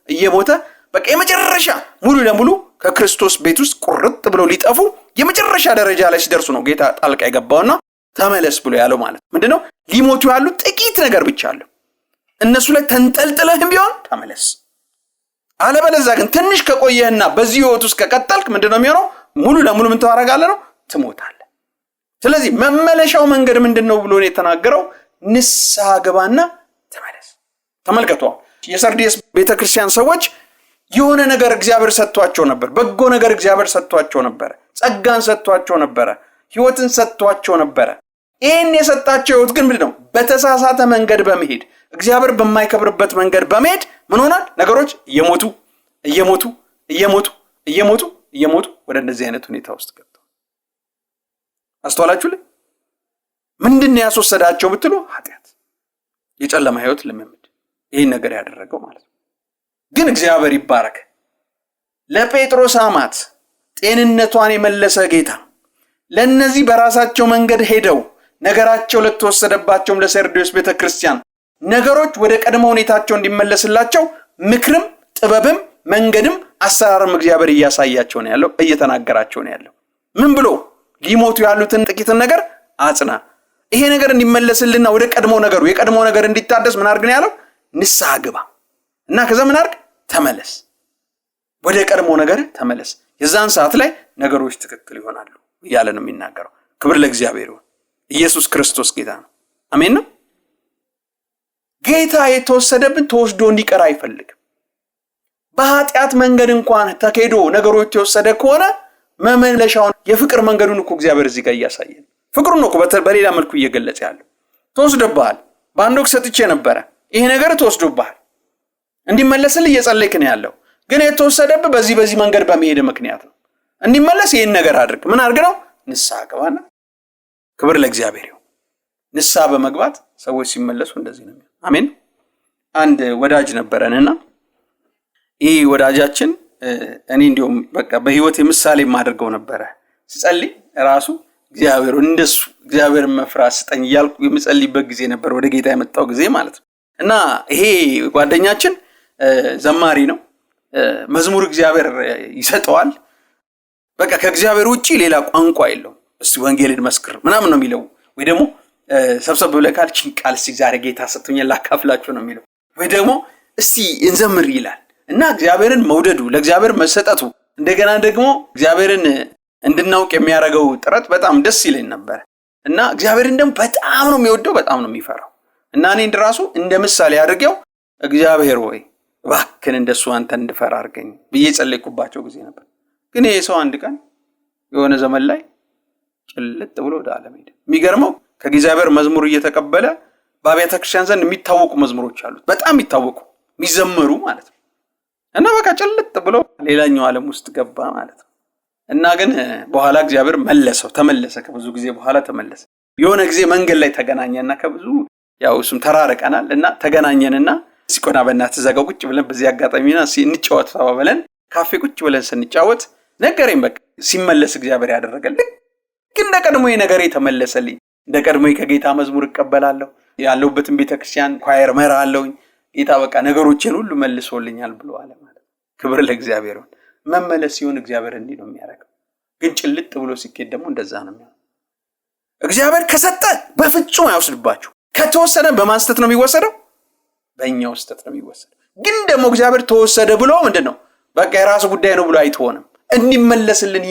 እየሞተ በቃ የመጨረሻ ሙሉ ለሙሉ ከክርስቶስ ቤት ውስጥ ቁርጥ ብለው ሊጠፉ የመጨረሻ ደረጃ ላይ ሲደርሱ ነው ጌታ ጣልቃ የገባውና ተመለስ ብሎ ያለው። ማለት ምንድነው? ሊሞቱ ያሉ ጥቂት ነገር ብቻ አለ። እነሱ ላይ ተንጠልጥለህም ቢሆን ተመለስ። አለበለዚያ ግን ትንሽ ከቆየህና በዚህ ህይወት ውስጥ ከቀጠልክ ምንድነው የሚሆነው? ሙሉ ለሙሉ ምን ታደርጋለህ ነው? ትሞታለህ። ስለዚህ መመለሻው መንገድ ምንድነው ብሎ ነው የተናገረው? ንስሐ ግባና ተመለስ። ተመልከቱ፣ የሰርዲየስ ቤተክርስቲያን ሰዎች የሆነ ነገር እግዚአብሔር ሰጥቷቸው ነበር። በጎ ነገር እግዚአብሔር ሰጥቷቸው ነበር። ጸጋን ሰጥቷቸው ነበር። ህይወትን ሰጥቷቸው ነበር። ይሄን የሰጣቸው ህይወት ግን ምንድነው? በተሳሳተ መንገድ በመሄድ እግዚአብሔር በማይከብርበት መንገድ በመሄድ ምን ሆናል? ነገሮች እየሞቱ ወደ እንደዚህ አይነት ሁኔታ ውስጥ ገብተዋል። አስተዋላችሁልኝ? ምንድነው ያስወሰዳቸው ብትሉ ኃጢአት፣ የጨለማ ህይወት ልምምድ ይሄን ነገር ያደረገው ማለት ነው። ግን እግዚአብሔር ይባረክ። ለጴጥሮስ አማት ጤንነቷን የመለሰ ጌታ ለነዚህ በራሳቸው መንገድ ሄደው ነገራቸው ለተወሰደባቸው ለሰርዲየስ ቤተክርስቲያን ነገሮች ወደ ቀድሞ ሁኔታቸው እንዲመለስላቸው ምክርም ጥበብም መንገድም አሰራርም እግዚአብሔር እያሳያቸው ነው ያለው፣ እየተናገራቸው ነው ያለው። ምን ብሎ? ሊሞቱ ያሉትን ጥቂትን ነገር አጽና። ይሄ ነገር እንዲመለስልና ወደ ቀድሞ ነገሩ የቀድሞ ነገር እንዲታደስ ምን አድርግ ነው ያለው? ንስሐ ግባ እና ከዛ ምን አድርግ? ተመለስ። ወደ ቀድሞ ነገር ተመለስ። የዛን ሰዓት ላይ ነገሮች ትክክል ይሆናሉ እያለ ነው የሚናገረው። ክብር ለእግዚአብሔር ይሁን። ኢየሱስ ክርስቶስ ጌታ ነው። አሜን ነው። ጌታ የተወሰደብን ተወስዶ እንዲቀር አይፈልግም። በኃጢአት መንገድ እንኳን ተከዶ ነገሮች የተወሰደ ከሆነ መመለሻውን የፍቅር መንገዱን እኮ እግዚአብሔር እዚህ ጋር እያሳየን ፍቅሩን ነው እኮ በሌላ መልኩ እየገለጸ ያለው። ተወስዶብሃል፣ በአንድ ወቅት ሰጥቼ ነበረ፣ ይሄ ነገር ተወስዶብሃል፣ እንዲመለስልህ እየጸለይክ ነው ያለው። ግን የተወሰደብህ በዚህ መንገድ በመሄድ ምክንያት ነው። እንዲመለስ ይሄን ነገር አድርግ። ምን አድርግ ነው? ንስሐ ግባና። ክብር ለእግዚአብሔር ይሁን። ንስሐ በመግባት ሰዎች ሲመለሱ እንደዚህ ነው። አሜን። አንድ ወዳጅ ነበረንና ይህ ወዳጃችን እኔ እንዲሁም በቃ በህይወት ምሳሌ ማድረገው ነበረ። ሲጸልይ ራሱ እግዚአብሔር እንደሱ እግዚአብሔር መፍራት ስጠኝ እያልኩ የምጸልይበት ጊዜ ነበር፣ ወደ ጌታ የመጣው ጊዜ ማለት ነው። እና ይሄ ጓደኛችን ዘማሪ ነው። መዝሙር እግዚአብሔር ይሰጠዋል። በቃ ከእግዚአብሔር ውጪ ሌላ ቋንቋ የለውም። እስቲ ወንጌልን መስክር ምናምን ነው የሚለው፣ ወይ ደግሞ ሰብሰብ ብለህ ካልችን ቃል እስቲ ዛሬ ጌታ ሰጥቶኛል ላካፍላችሁ ነው የሚለው፣ ወይ ደግሞ እስቲ እንዘምር ይላል እና እግዚአብሔርን መውደዱ ለእግዚአብሔር መሰጠቱ እንደገና ደግሞ እግዚአብሔርን እንድናውቅ የሚያደርገው ጥረት በጣም ደስ ይለኝ ነበር እና እግዚአብሔርን ደግሞ በጣም ነው የሚወደው በጣም ነው የሚፈራው እና እኔ እንደራሱ እንደ ምሳሌ አድርጌው እግዚአብሔር ሆይ እባክህን እንደሱ አንተ እንድፈራ አድርገኝ ብዬ ጸለይኩባቸው ጊዜ ነበር። ግን ይሄ ሰው አንድ ቀን የሆነ ዘመን ላይ ጭልጥ ብሎ ወደ ዓለም ሄደ። የሚገርመው ከእግዚአብሔር መዝሙር እየተቀበለ በአብያተ ክርስቲያን ዘንድ የሚታወቁ መዝሙሮች አሉት በጣም የሚታወቁ የሚዘመሩ ማለት ነው እና በቃ ጭልጥ ብሎ ሌላኛው ዓለም ውስጥ ገባ ማለት ነው። እና ግን በኋላ እግዚአብሔር ተመለሰ ከብዙ ጊዜ በኋላ ተመለሰ። የሆነ ጊዜ መንገድ ላይ ተገናኘና ከብዙ ያው እሱም ተራርቀናል እና ተገናኘንና ሲቆና በእናትህ ዘጋው ቁጭ ብለን በዚህ አጋጣሚና እንጫወት ተባብለን ካፌ ቁጭ ብለን ስንጫወት ነገሬን በቃ ሲመለስ እግዚአብሔር ያደረገልኝ ግን እንደቀድሞዬ ነገሬ ተመለሰልኝ። እንደቀድሞዬ ከጌታ መዝሙር እቀበላለሁ ያለሁበትን ቤተክርስቲያን ኳየር መራለሁ ጌታ በቃ ነገሮችን ሁሉ መልሶልኛል ብሎ አለ ማለት። ክብር ለእግዚአብሔር ይሁን። መመለስ ሲሆን እግዚአብሔር እንዲህ ነው የሚያደርገው። ግን ጭልጥ ብሎ ሲኬድ ደግሞ እንደዛ ነው የሚሆነው። እግዚአብሔር ከሰጠ በፍጹም አይወስድባችሁ። ከተወሰደ በማስተት ነው የሚወሰደው በእኛው ስተት ነው የሚወሰደው። ግን ደግሞ እግዚአብሔር ተወሰደ ብሎ ምንድነው በቃ የራሱ ጉዳይ ነው ብሎ አይተወንም። እንዲመለስልን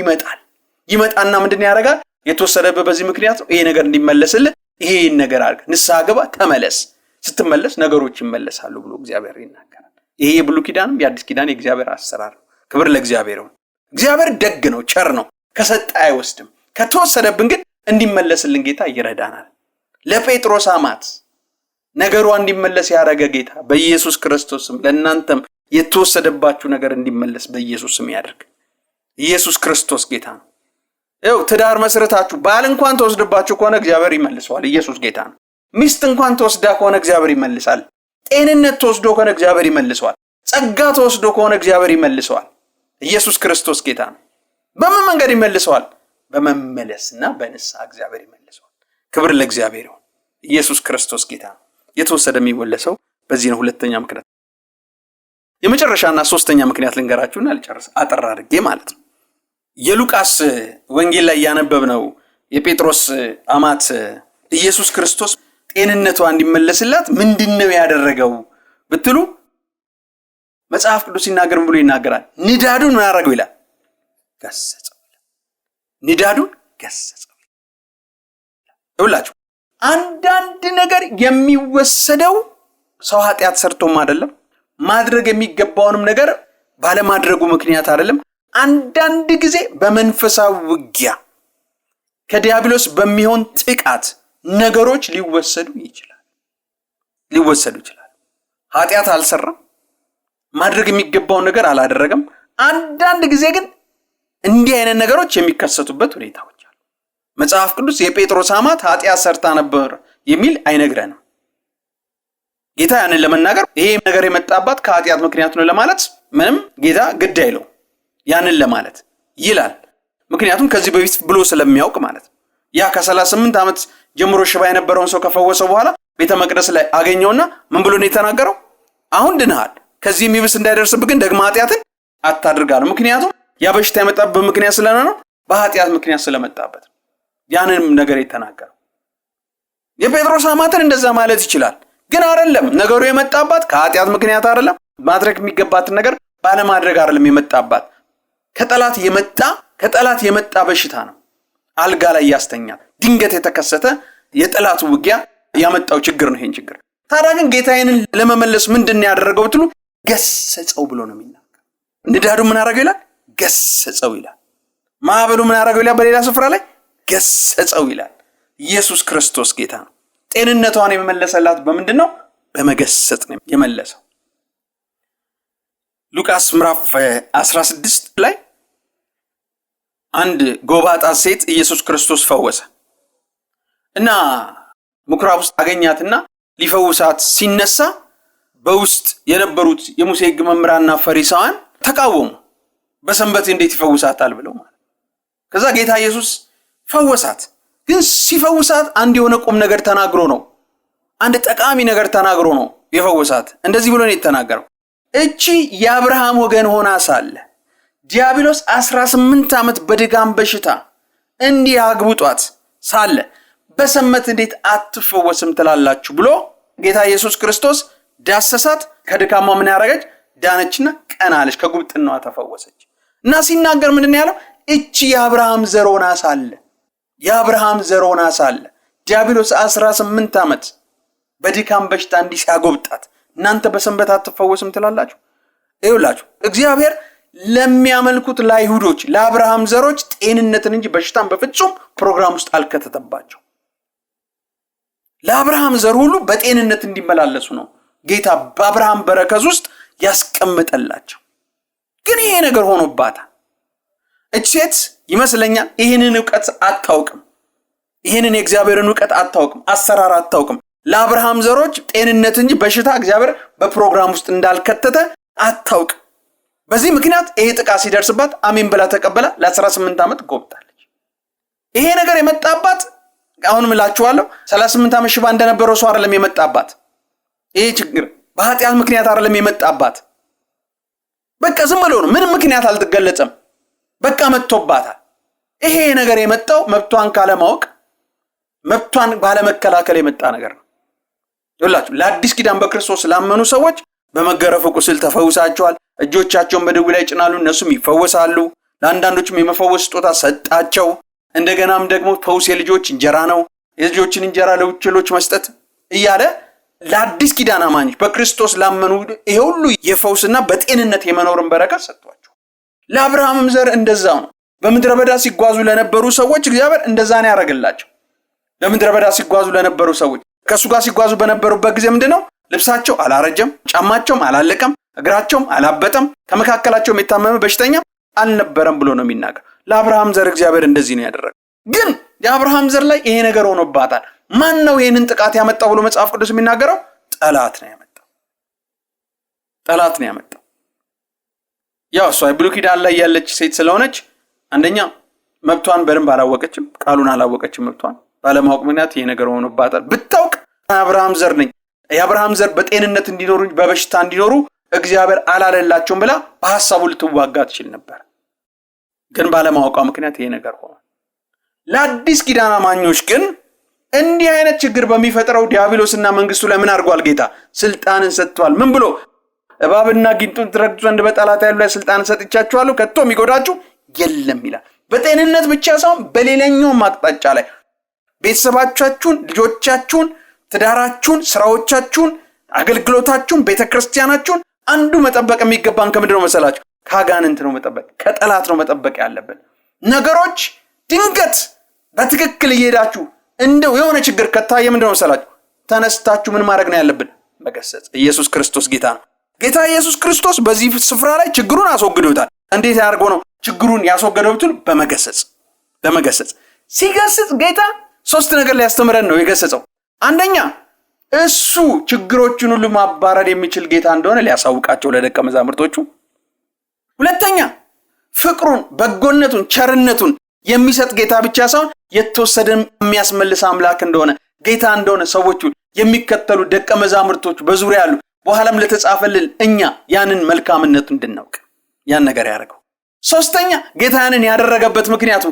ይመጣና ምንድን ያደርጋል? የተወሰደበት በዚህ ምክንያት ነው። ይሄ ነገር እንዲመለስልን ይሄን ነገር አድርግ፣ ንስሐ ግባ፣ ተመለስ። ስትመለስ ነገሮች ይመለሳሉ ብሎ እግዚአብሔር ይናገራል። ይሄ የብሉይ ኪዳንም የአዲስ ኪዳን የእግዚአብሔር አሰራር ነው። ክብር ለእግዚአብሔር ይሁን። እግዚአብሔር ደግ ነው፣ ቸር ነው። ከሰጠ አይወስድም። ከተወሰደብን ግን እንዲመለስልን ጌታ ይረዳናል። ለጴጥሮስ አማት ነገሯ እንዲመለስ ያደረገ ጌታ በኢየሱስ ክርስቶስም ለእናንተም የተወሰደባችሁ ነገር እንዲመለስ በኢየሱስ ስም ያድርግ። ኢየሱስ ክርስቶስ ጌታ ነው። ይኸው ትዳር መስረታችሁ ባል እንኳን ተወስደባችሁ ከሆነ እግዚአብሔር ይመልሰዋል። ኢየሱስ ጌታ ነው። ሚስት እንኳን ተወስዳ ከሆነ እግዚአብሔር ይመልሳል። ጤንነት ተወስዶ ከሆነ እግዚአብሔር ይመልሰዋል። ጸጋ ተወስዶ ከሆነ እግዚአብሔር ይመልሰዋል። ኢየሱስ ክርስቶስ ጌታ ነው። በምን መንገድ ይመልሰዋል? በመመለስና በንስሐ እግዚአብሔር ይመልሰዋል። ክብር ለእግዚአብሔር ይሁን። ኢየሱስ ክርስቶስ ጌታ ነው። የተወሰደ የሚወለሰው በዚህ ነው። ሁለተኛ ምክንያት የመጨረሻና ሶስተኛ ምክንያት ልንገራችሁና ልጨርስ አጠር አድርጌ ማለት ነው። የሉቃስ ወንጌል ላይ ያነበብነው የጴጥሮስ አማት ኢየሱስ ክርስቶስ ጤንነቷ እንዲመለስላት ምንድነው ያደረገው ብትሉ መጽሐፍ ቅዱስ ሲናገር ብሎ ይናገራል። ንዳዱን ምን አደረገው ይላል? ገሰጸው። ንዳዱን ገሰጸው። ይውላችሁ አንዳንድ ነገር የሚወሰደው ሰው ኃጢአት ሰርቶም አይደለም፣ ማድረግ የሚገባውንም ነገር ባለማድረጉ ምክንያት አይደለም። አንዳንድ ጊዜ በመንፈሳዊ ውጊያ ከዲያብሎስ በሚሆን ጥቃት ነገሮች ሊወሰዱ ይችላል። ኃጢአት አልሰራም፣ ማድረግ የሚገባውን ነገር አላደረገም። አንዳንድ ጊዜ ግን እንዲህ አይነት ነገሮች የሚከሰቱበት ሁኔታዎች አሉ። መጽሐፍ ቅዱስ የጴጥሮስ አማት ኃጢአት ሰርታ ነበር የሚል አይነግረንም። ጌታ ያንን ለመናገር ይሄ ነገር የመጣባት ከኃጢአት ምክንያት ነው ለማለት ምንም ጌታ ግድ አይለው ያንን ለማለት ይላል። ምክንያቱም ከዚህ በፊት ብሎ ስለሚያውቅ ማለት ነው። ያ ከ38 ዓመት ጀምሮ ሽባ የነበረውን ሰው ከፈወሰው በኋላ ቤተ መቅደስ ላይ አገኘውና ምን ብሎ ነው የተናገረው? አሁን ድነሃል፣ ከዚህ የሚብስ እንዳይደርስብህ ግን ደግመህ ኃጢአትን አታድርጋለህ። ምክንያቱም ያ በሽታ የመጣበት ምክንያት ስለሆነ ነው፣ በኃጢአት ምክንያት ስለመጣበት ያንንም ነገር የተናገረው። የጴጥሮስ አማትን እንደዛ ማለት ይችላል፣ ግን አይደለም። ነገሩ የመጣባት ከኃጢአት ምክንያት አይደለም፣ ማድረግ የሚገባትን ነገር ባለማድረግ አይደለም የመጣባት። ከጠላት የመጣ በሽታ ነው። አልጋ ላይ ያስተኛል። ድንገት የተከሰተ የጠላት ውጊያ ያመጣው ችግር ነው። ይሄን ችግር ታዲያ ግን ጌታዬንን ለመመለስ ምንድነው ያደረገው ብትሉ ገሰጸው ብሎ ነው የሚናገር። ንዳዱ ምን አደረገው ይላል? ገሰጸው ይላል። ማዕበሉ ምን አደረገው ይላል? በሌላ ስፍራ ላይ ገሰጸው ይላል። ኢየሱስ ክርስቶስ ጌታ ነው። ጤንነቷን የመመለሰላት በምንድነው? በመገሰጽ ነው የመለሰው። ሉቃስ ምዕራፍ 16 ላይ አንድ ጎባጣ ሴት ኢየሱስ ክርስቶስ ፈወሰ እና ምኩራብ ውስጥ አገኛትና ሊፈውሳት ሲነሳ በውስጥ የነበሩት የሙሴ ሕግ መምህራንና ፈሪሳውያን ተቃወሙ። በሰንበት እንዴት ይፈውሳታል ብለው ማለት። ከዛ ጌታ ኢየሱስ ፈወሳት። ግን ሲፈውሳት አንድ የሆነ ቁም ነገር ተናግሮ ነው፣ አንድ ጠቃሚ ነገር ተናግሮ ነው የፈወሳት። እንደዚህ ብሎ ነው የተናገረው። እቺ የአብርሃም ወገን ሆና ሳለ ዲያብሎስ 18 ዓመት በድጋም በሽታ እንዲህ አግብጧት ሳለ በሰንበት እንዴት አትፈወስም ትላላችሁ ብሎ ጌታ ኢየሱስ ክርስቶስ ዳሰሳት፣ ከድካሟ ምን ያረገች ዳነችና ቀና አለች፣ ከጉብጥናዋ ተፈወሰች። እና ሲናገር ምንድን ያለው? እቺ የአብርሃም ዘር ሆና ሳለ ዲያብሎስ 18 ዓመት በድካም በሽታ እንዲህ ሲያጎብጣት እናንተ በሰንበት አትፈወስም ትላላችሁ? ይኸውላችሁ እግዚአብሔር ለሚያመልኩት ለአይሁዶች ለአብርሃም ዘሮች ጤንነትን እንጂ በሽታን በፍጹም ፕሮግራም ውስጥ አልከተተባቸው። ለአብርሃም ዘር ሁሉ በጤንነት እንዲመላለሱ ነው ጌታ በአብርሃም በረከት ውስጥ ያስቀምጠላቸው። ግን ይሄ ነገር ሆኖባታል። እቺ ሴት ይመስለኛል ይህንን ዕውቀት አታውቅም። ይህንን የእግዚአብሔርን ዕውቀት አታውቅም፣ አሰራር አታውቅም። ለአብርሃም ዘሮች ጤንነት እንጂ በሽታ እግዚአብሔር በፕሮግራም ውስጥ እንዳልከተተ አታውቅም። በዚህ ምክንያት ይሄ ጥቃት ሲደርስባት አሜን ብላ ተቀበላ ለ18 ዓመት ጎብጣለች። ይሄ ነገር የመጣባት አሁንም እላችኋለሁ 38 ዓመት ሽባ እንደነበረው ሰው አይደለም የመጣባት። ይሄ ችግር በኃጢአት ምክንያት አይደለም የመጣባት። በቃ ዝም ብሎ ነው፣ ምንም ምክንያት አልተገለጸም። በቃ መጥቶባታል። ይሄ ነገር የመጣው መብቷን ካለማወቅ መብቷን ባለመከላከል የመጣ ነገር ነው። ይኸውላችሁ ለአዲስ ኪዳን በክርስቶስ ላመኑ ሰዎች በመገረፉ ቁስል ተፈውሳቸዋል። እጆቻቸውን በደዌ ላይ ጭናሉ፣ እነሱም ይፈወሳሉ። ለአንዳንዶችም የመፈወስ ስጦታ ሰጣቸው። እንደገናም ደግሞ ፈውስ የልጆች እንጀራ ነው፣ የልጆችን እንጀራ ለውችሎች መስጠት እያለ ለአዲስ ኪዳን አማኞች በክርስቶስ ላመኑ ይሄ ሁሉ የፈውስና በጤንነት የመኖርን በረከት ሰጥቷቸው። ለአብርሃምም ዘር እንደዛው ነው። በምድረ በዳ ሲጓዙ ለነበሩ ሰዎች እግዚአብሔር እንደዛ ነው ያደረገላቸው። በምድረ በዳ ሲጓዙ ለነበሩ ሰዎች ከሱ ጋር ሲጓዙ በነበሩበት ጊዜ ምንድነው? ልብሳቸው አላረጀም፣ ጫማቸውም አላለቀም፣ እግራቸውም አላበጠም፣ ከመካከላቸው የታመመ በሽተኛ አልነበረም ብሎ ነው የሚናገር። ለአብርሃም ዘር እግዚአብሔር እንደዚህ ነው ያደረገው። ግን የአብርሃም ዘር ላይ ይሄ ነገር ሆኖባታል። ማን ነው ይሄንን ጥቃት ያመጣው ብሎ መጽሐፍ ቅዱስ የሚናገረው? ጠላት ነው ያመጣው። ያው እሷ ብሉይ ኪዳን ላይ ያለች ሴት ስለሆነች አንደኛ መብቷን በደንብ አላወቀችም፣ ቃሉን አላወቀችም። መብቷን ባለማወቅ ምክንያት ይሄ ነገር ሆኖባታል። ብታውቅ የአብርሃም ዘር ነኝ፣ የአብርሃም ዘር በጤንነት እንዲኖሩ በበሽታ እንዲኖሩ እግዚአብሔር አላለላቸውም ብላ በሐሳቡ ልትዋጋ ትችል ነበር። ግን ባለማወቋ ምክንያት ይሄ ነገር ሆነ። ለአዲስ ኪዳን አማኞች ግን እንዲህ አይነት ችግር በሚፈጥረው ዲያብሎስና መንግስቱ ላይ ምን አድርጓል? ጌታ ስልጣንን ሰጥቷል። ምን ብሎ? እባብና ጊንጡን ትረግጡ ዘንድ በጠላት ያሉ ላይ ስልጣን ሰጥቻችኋለሁ፣ ከቶ የሚጎዳችሁ የለም ይላል። በጤንነት ብቻ ሳይሆን በሌላኛው አቅጣጫ ላይ ቤተሰባቻችሁን፣ ልጆቻችሁን፣ ትዳራችሁን፣ ስራዎቻችሁን፣ አገልግሎታችሁን፣ ቤተክርስቲያናችሁን አንዱ መጠበቅ የሚገባን ከምንድን ነው መሰላችሁ? ከአጋንንት ነው መጠበቅ፣ ከጠላት ነው መጠበቅ ያለብን። ነገሮች ድንገት በትክክል እየሄዳችሁ እንደው የሆነ ችግር ከታየ ምንድን ነው መሰላችሁ? ተነስታችሁ ምን ማድረግ ነው ያለብን? መገሰጽ። ኢየሱስ ክርስቶስ ጌታ ነው። ጌታ ኢየሱስ ክርስቶስ በዚህ ስፍራ ላይ ችግሩን አስወግዶታል። እንዴት ያደርገው ነው ችግሩን ያስወገደው ብትሉ? በመገሰጽ ሲገስጽ ጌታ ሶስት ነገር ሊያስተምረን ነው የገሰጸው። አንደኛ እሱ ችግሮችን ሁሉ ማባረር የሚችል ጌታ እንደሆነ ሊያሳውቃቸው ለደቀ መዛሙርቶቹ። ሁለተኛ ፍቅሩን፣ በጎነቱን፣ ቸርነቱን የሚሰጥ ጌታ ብቻ ሳይሆን የተወሰደን የሚያስመልስ አምላክ እንደሆነ ጌታ እንደሆነ ሰዎቹ የሚከተሉ ደቀ መዛሙርቶቹ በዙሪያ ያሉ በኋላም ለተጻፈልን እኛ ያንን መልካምነቱ እንድናውቅ ያን ነገር ያደረገው። ሶስተኛ ጌታ ያንን ያደረገበት ምክንያቱ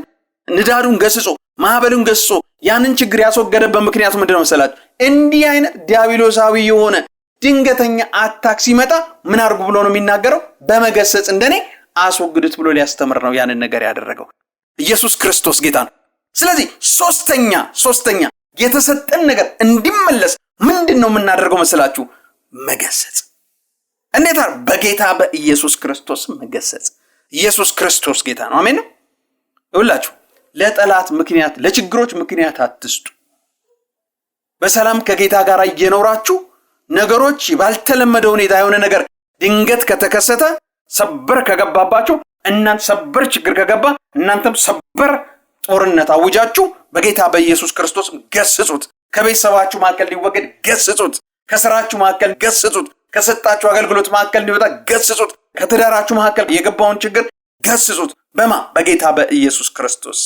ንዳዱን ገስጾ ማዕበሉን ገስጾ ያንን ችግር ያስወገደበት ምክንያቱ ምንድነው መሰላችሁ? እንዲህ አይነት ዲያብሎሳዊ የሆነ ድንገተኛ አታክ ሲመጣ ምን አድርጉ ብሎ ነው የሚናገረው? በመገሰጽ እንደኔ አስወግዱት ብሎ ሊያስተምር ነው ያንን ነገር ያደረገው። ኢየሱስ ክርስቶስ ጌታ ነው። ስለዚህ ሶስተኛ የተሰጠን ነገር እንዲመለስ ምንድነው የምናደርገው መሰላችሁ? መገሰጽ። እንዴት? በጌታ በኢየሱስ ክርስቶስ መገሰጽ። ኢየሱስ ክርስቶስ ጌታ ነው። አሜን ነው። ይኸውላችሁ ለጠላት ምክንያት፣ ለችግሮች ምክንያት አትስጡ። በሰላም ከጌታ ጋር እየኖራችሁ ነገሮች ባልተለመደ ሁኔታ የሆነ ነገር ድንገት ከተከሰተ ሰበር ከገባባችሁ እናንተ ሰበር ችግር ከገባ እናንተም ሰበር ጦርነት አውጃችሁ በጌታ በኢየሱስ ክርስቶስ ገስጹት። ከቤተሰባችሁ መካከል ሊወገድ ገስጹት። ከስራችሁ መካከል ገስጹት። ከሰጣችሁ አገልግሎት መካከል ሊወጣ ገስጹት። ከትዳራችሁ መካከል የገባውን ችግር ገስጹት። በጌታ በኢየሱስ ክርስቶስ።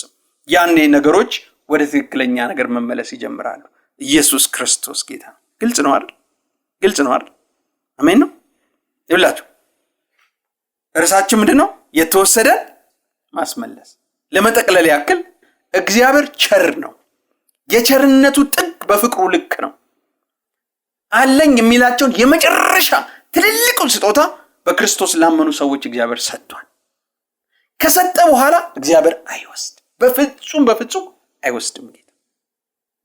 ያኔ ነገሮች ወደ ትክክለኛ ነገር መመለስ ይጀምራሉ። ኢየሱስ ክርስቶስ ጌታ። ግልጽ ነው አይደል? አሜን ነው። ይብላችሁ ርዕሳችን ምንድነው? የተወሰደን ማስመለስ። ለመጠቅለል ያክል እግዚአብሔር ቸር ነው። የቸርነቱ ጥግ በፍቅሩ ልክ ነው። አለኝ የሚላቸውን የመጨረሻ ትልልቁን ስጦታ በክርስቶስ ላመኑ ሰዎች እግዚአብሔር ሰጥቷል። ከሰጠ በኋላ እግዚአብሔር አይወስድ፣ በፍጹም አይወስድም። ጌታ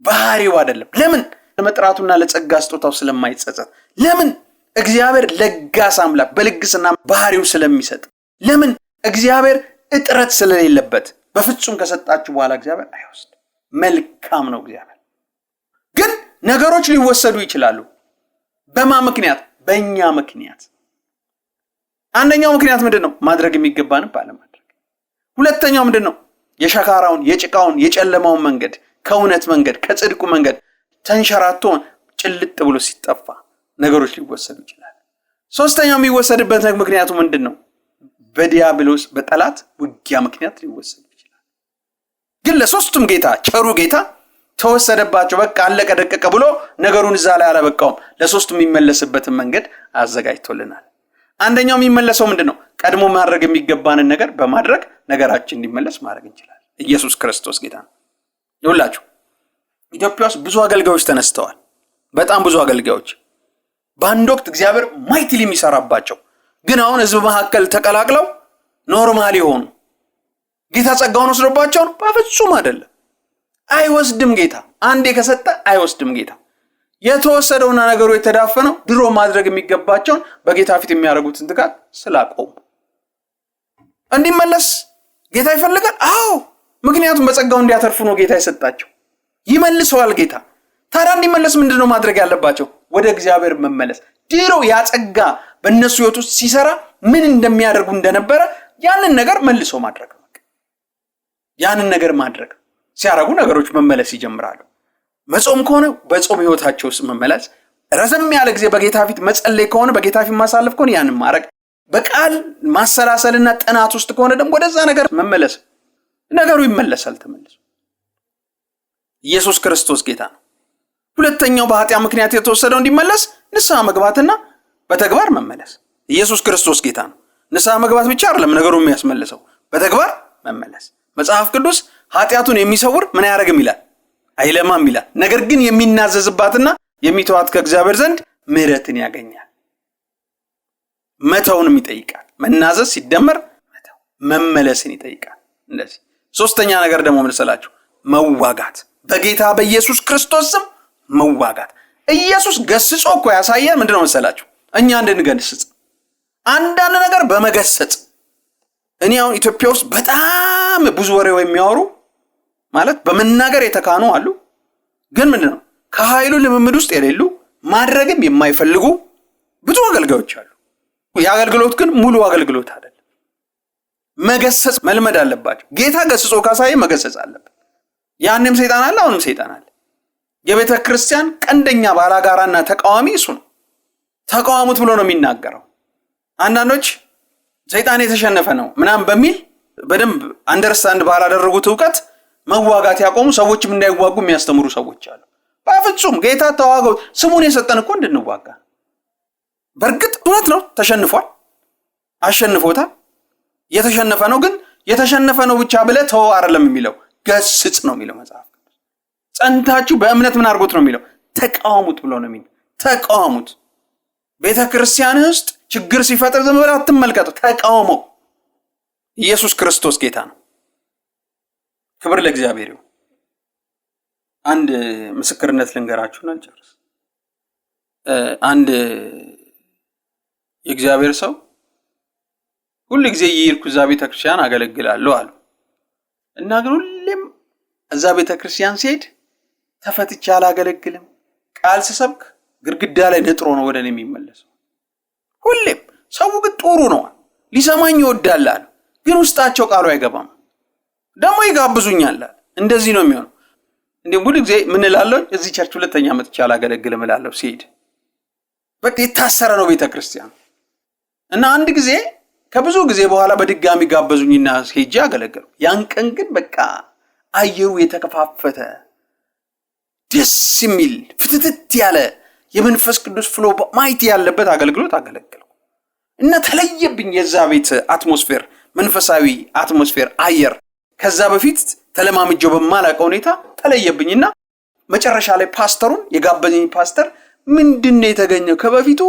ባህሪው አይደለም። ለምን? ለመጥራቱና ለጸጋ ስጦታው ስለማይጸጸት። ለምን? እግዚአብሔር ለጋስ አምላክ በልግስና ባህሪው ስለሚሰጥ። ለምን? እግዚአብሔር እጥረት ስለሌለበት። በፍጹም ከሰጣችሁ በኋላ እግዚአብሔር አይወስድ። መልካም ነው እግዚአብሔር። ግን ነገሮች ሊወሰዱ ይችላሉ። በማ ምክንያት? በእኛ ምክንያት። አንደኛው ምክንያት ምንድነው? ማድረግ የሚገባንን ባለማድረግ። ሁለተኛው ምንድነው? የሸካራውን፣ የጭቃውን፣ የጨለማውን መንገድ ከእውነት መንገድ ከጽድቁ መንገድ ተንሸራቶ ጭልጥ ብሎ ሲጠፋ ነገሮች ሊወሰዱ ይችላል። ሶስተኛው የሚወሰድበት ምክንያቱ ምንድነው? በዲያብሎስ በጠላት ውጊያ ምክንያት ሊወሰዱ ይችላል። ግን ለሶስቱም ጌታ ቸሩ ጌታ ተወሰደባቸው፣ በቃ አለቀ ደቀቀ ብሎ ነገሩን እዛ ላይ አላበቃውም። ለሶስቱም የሚመለስበትን መንገድ አዘጋጅቶልናል። አንደኛው የሚመለሰው ምንድነው? ቀድሞ ማድረግ የሚገባንን ነገር በማድረግ ነገራችን እንዲመለስ ማድረግ እንችላለን። ኢየሱስ ክርስቶስ ጌታ ነው። ይሁላችሁ ኢትዮጵያ ውስጥ ብዙ አገልጋዮች ተነስተዋል። በጣም ብዙ አገልጋዮች በአንድ ወቅት እግዚአብሔር ማይትሊ የሚሰራባቸው፣ ግን አሁን ህዝብ መካከል ተቀላቅለው ኖርማል የሆኑ ጌታ ጸጋውን ወስዶባቸው ነው? በፍጹም አይደለም። አይወስድም ጌታ። አንዴ ከሰጠ አይወስድም ጌታ። የተወሰደውና ነገሩ የተዳፈነው ድሮ ማድረግ የሚገባቸውን በጌታ ፊት የሚያደርጉትን ትጋት ስላቆሙ እንዲመለስ ጌታ ይፈልጋል። አዎ፣ ምክንያቱም በጸጋው እንዲያተርፉ ነው ጌታ የሰጣቸው። ይመልሰዋል ጌታ። ታዲያ እንዲመለስ ምንድነው ማድረግ ያለባቸው? ወደ እግዚአብሔር መመለስ። ድሮ ያጸጋ በእነሱ ህይወት ውስጥ ሲሰራ ምን እንደሚያደርጉ እንደነበረ ያንን ነገር መልሶ ማድረግ ነው። ያንን ነገር ማድረግ ሲያረጉ ነገሮች መመለስ ይጀምራሉ። መጾም ከሆነ በጾም ህይወታቸው ውስጥ መመለስ፣ ረዘም ያለ ጊዜ በጌታ ፊት መጸለይ ከሆነ በጌታ ፊት ማሳለፍ ከሆነ ያንን ማድረግ፣ በቃል ማሰላሰልና ጥናት ውስጥ ከሆነ ደግሞ ወደዛ ነገር መመለስ፣ ነገሩ ይመለሳል ተመልሶ። ኢየሱስ ክርስቶስ ጌታ ነው። ሁለተኛው በኃጢአት ምክንያት የተወሰደው እንዲመለስ ንስሐ መግባትና በተግባር መመለስ። ኢየሱስ ክርስቶስ ጌታ ነው። ንስሐ መግባት ብቻ አይደለም ነገሩን የሚያስመልሰው፣ በተግባር መመለስ። መጽሐፍ ቅዱስ ኃጢአቱን የሚሰውር ምን ያደርግም ይላል? አይለማም ይላል። ነገር ግን የሚናዘዝባትና የሚተዋት ከእግዚአብሔር ዘንድ ምሕረትን ያገኛል። መተውንም ይጠይቃል። መናዘዝ ሲደመር መተው መመለስን ይጠይቃል። እንደዚህ ሶስተኛ ነገር ደግሞ ምን ሰላችሁ? መዋጋት። በጌታ በኢየሱስ ክርስቶስ ስም መዋጋት። ኢየሱስ ገስጾ እኮ ያሳየን ምንድነው መሰላችሁ? እኛ እንድንገስጽ አንዳንድ ነገር በመገሰጽ። እኔ አሁን ኢትዮጵያ ውስጥ በጣም ብዙ ወሬው የሚያወሩ ማለት በመናገር የተካኑ አሉ። ግን ምንድነው ከኃይሉ ልምምድ ውስጥ የሌሉ ማድረግም የማይፈልጉ ብዙ አገልጋዮች አሉ። የአገልግሎት ግን ሙሉ አገልግሎት አይደለም። መገሰጽ መልመድ አለባቸው። ጌታ ገስጾ ካሳየ መገሰጽ አለበት። ያንንም ሰይጣን አለ፣ አሁንም ሰይጣን አለ። የቤተ ክርስቲያን ቀንደኛ ባላጋራና ተቃዋሚ እሱ ነው። ተቃዋሙት ብሎ ነው የሚናገረው። አንዳንዶች ሰይጣን የተሸነፈ ነው ምናምን በሚል በደንብ አንደርስታንድ ባላደረጉት ዕውቀት መዋጋት ያቆሙ ሰዎችም እንዳይዋጉ የሚያስተምሩ ሰዎች አሉ። በፍጹም ጌታ ተዋጋው ስሙን የሰጠን እኮ እንድንዋጋ። በእርግጥ እውነት ነው፣ ተሸንፏል፣ አሸንፎታል። የተሸነፈ ነው። ግን የተሸነፈ ነው ብቻ ብለህ ተወው አይደለም የሚለው፣ ገስጽ ነው የሚለው መጽሐፍ። ጸንታችሁ በእምነት ምን አድርጉት ነው የሚለው? ተቃወሙት ብሎ ነው የሚለው። ተቃወሙት። ቤተ ክርስቲያን ውስጥ ችግር ሲፈጠር ዝም ብለህ አትመልከቱ፣ ተቃወመው። ኢየሱስ ክርስቶስ ጌታ ነው። ክብር ለእግዚአብሔር ይሁን። አንድ ምስክርነት ልንገራችሁና እንጨርስ። አንድ የእግዚአብሔር ሰው ሁሉ ጊዜ ይርኩ እዛ ቤተክርስቲያን አገለግላለሁ አሉ እና ግን ሁሌም እዛ ቤተክርስቲያን ሲሄድ ተፈትቼ አላገለግልም፣ ቃል ስሰብክ ግድግዳ ላይ ነጥሮ ነው ወደኔ የሚመለሰው። ሁሌም ሰው ግን ጥሩ ነው፣ ሊሰማኝ ይወዳል አሉ። ግን ውስጣቸው ቃሉ አይገባም። ደግሞ ይጋብዙኛል። እንደዚህ ነው የሚሆነው። እንዴ ሁሉ ጊዜ ምን እላለሁ? እዚህ ቸርች ሁለተኛ ዓመት አላገለግልም እላለሁ ሲሄድ። በቃ የታሰረ ነው ቤተክርስቲያን። እና አንድ ጊዜ ከብዙ ጊዜ በኋላ በድጋሚ ጋበዙኝና ሄጄ አገለግሉ። ያን ቀን ግን በቃ አየሩ የተከፋፈተ ደስ የሚል ፍትትት ያለ የመንፈስ ቅዱስ ፍሎ ማይት ያለበት አገልግሎት አገለግለው እና ተለየብኝ። የዛ ቤት አትሞስፌር፣ መንፈሳዊ አትሞስፌር፣ አየር ከዛ በፊት ተለማምጄው በማላውቀው ሁኔታ ተለየብኝና መጨረሻ ላይ ፓስተሩን የጋበዘኝ ፓስተር ምንድነው የተገኘው? ከበፊቱ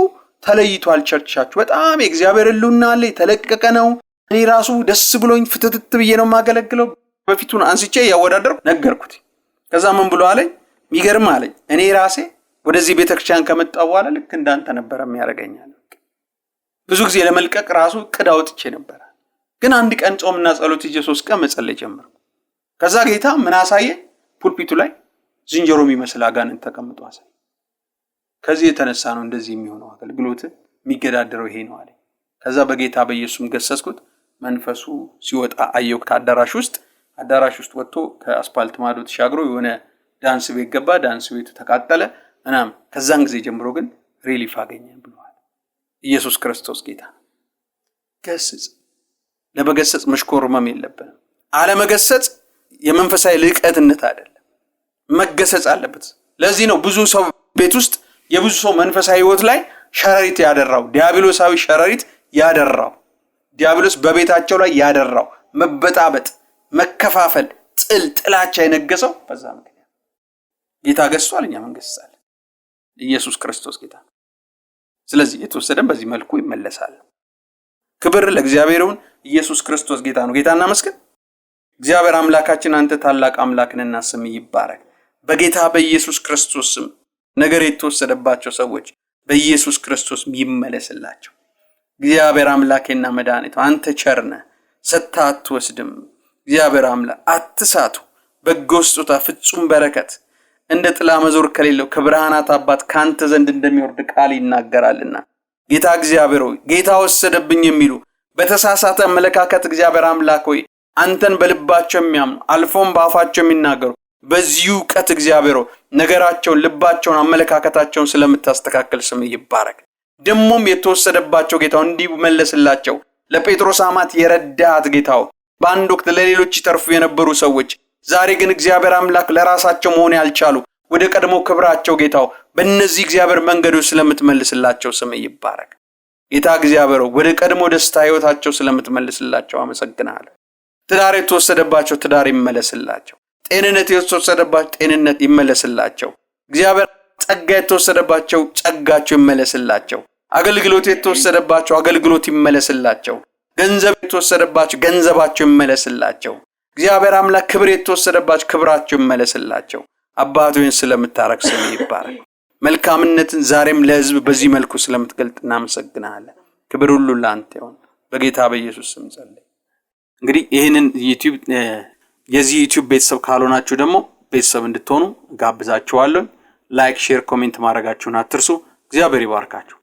ተለይቷል ቸርቻችሁ በጣም የእግዚአብሔር ሕልውና አለ የተለቀቀ ነው እኔ ራሱ ደስ ብሎኝ ፍትትት ብዬ ነው ማገለግለው በፊቱን አንስቼ ያወዳደርኩ ነገርኩት ከዛ ምን ብሎ አለኝ ሚገርም አለኝ እኔ ራሴ ወደዚህ ቤተክርስቲያን ከመጣው በኋላ ልክ እንዳንተ ነበር የሚያረጋኛል ብዙ ጊዜ ለመልቀቅ ራሱ ቅድ አውጥቼ ነበር ግን አንድ ቀን ጾምና ጸሎት ይዤ 3 ቀን መጸለይ ጀመርኩ ከዛ ጌታ ምን አሳየ ፑልፒቱ ላይ ዝንጀሮ የሚመስል አጋንንት ተቀምጦ አሳየ ከዚህ የተነሳ ነው እንደዚህ የሚሆነው አገልግሎት የሚገዳደረው ይሄ ነው አለ ከዛ በጌታ በኢየሱስም ገሰስኩት መንፈሱ ሲወጣ አየው ከአዳራሽ ውስጥ ወጥቶ ከአስፓልት ማዶ ተሻግሮ የሆነ ዳንስ ቤት ገባ ዳንስ ቤቱ ተቃጠለ እናም ከዛን ጊዜ ጀምሮ ግን ሪሊፍ አገኘ ብሏል ኢየሱስ ክርስቶስ ጌታ ገሰጽ ለበገሰጽ መሽኮርመም የለብንም አለመገሰጽ የመንፈሳዊ ልቀትነት አይደለም መገሰጽ አለበት ለዚህ ነው ብዙ ሰው ቤት ውስጥ የብዙ ሰው መንፈሳዊ ህይወት ላይ ሸረሪት ያደራው ዲያብሎሳዊ ሸረሪት ያደራው ዲያብሎስ በቤታቸው ላይ ያደራው መበጣበጥ መከፋፈል ጥላቻ የነገሰው በዛ ምክንያት ጌታ ገስጿል እኛ መንገስሳል ኢየሱስ ክርስቶስ ጌታ ስለዚህ የተወሰደን በዚህ መልኩ ይመለሳል ክብር ለእግዚአብሔርን ኢየሱስ ክርስቶስ ጌታ ነው ጌታና መስገን እግዚአብሔር አምላካችን አንተ ታላቅ አምላክ ነህና ስም ይባረክ በጌታ በኢየሱስ ክርስቶስ ስም ነገር የተወሰደባቸው ሰዎች በኢየሱስ ክርስቶስ ይመለስላቸው እግዚአብሔር አምላኬና መድኃኒቱ አንተ ቸርነ ሰጣት ወስድም እግዚአብሔር አምላክ አትሳቱ በጎ ስጦታ ፍጹም በረከት እንደ ጥላ መዞር ከሌለው ከብርሃናት አባት ካንተ ዘንድ እንደሚወርድ ቃል ይናገራልና ጌታ እግዚአብሔር ሆይ ጌታ ወሰደብኝ የሚሉ በተሳሳተ አመለካከት እግዚአብሔር አምላክ ሆይ አንተን በልባቸው የሚያምኑ አልፎም በአፋቸው የሚናገሩ በዚሁ ቀት እግዚአብሔር ነገራቸውን ልባቸውን አመለካከታቸውን ስለምታስተካከል ስም ይባረክ ደሞም የተወሰደባቸው ጌታው እንዲመለስላቸው ለጴጥሮስ አማት የረዳት ጌታው በአንድ ወቅት ለሌሎች ይተርፉ የነበሩ ሰዎች ዛሬ ግን እግዚአብሔር አምላክ ለራሳቸው መሆን ያልቻሉ ወደ ቀድሞ ክብራቸው ጌታው በእነዚህ እግዚአብሔር መንገዶች ስለምትመልስላቸው ስም ይባረክ ጌታ እግዚአብሔር ወደ ቀድሞ ደስታ ህይወታቸው ስለምትመልስላቸው አመሰግናለሁ ትዳር የተወሰደባቸው ትዳር ይመለስላቸው ጤንነት የተወሰደባቸው ጤንነት ይመለስላቸው እግዚአብሔር ጸጋ የተወሰደባቸው ጸጋቸው ይመለስላቸው አገልግሎት የተወሰደባቸው አገልግሎት ይመለስላቸው ገንዘብ የተወሰደባቸው ገንዘባቸው ይመለስላቸው እግዚአብሔር አምላክ ክብር የተወሰደባቸው ክብራቸው ይመለስላቸው አባቶን ስለምታረክ ስም ይባረክ መልካምነትን ዛሬም ለህዝብ በዚህ መልኩ ስለምትገልጥና እናመሰግናለን ክብር ሁሉ ላንተ ይሁን በጌታ በኢየሱስ ስም ጸልይ እንግዲህ ይሄንን ዩቲዩብ የዚህ ዩቲዩብ ቤተሰብ ካልሆናችሁ ደግሞ ቤተሰብ እንድትሆኑ ጋብዛችኋለሁ ላይክ ሼር ኮሜንት ማድረጋችሁን አትርሱ እግዚአብሔር ይባርካችሁ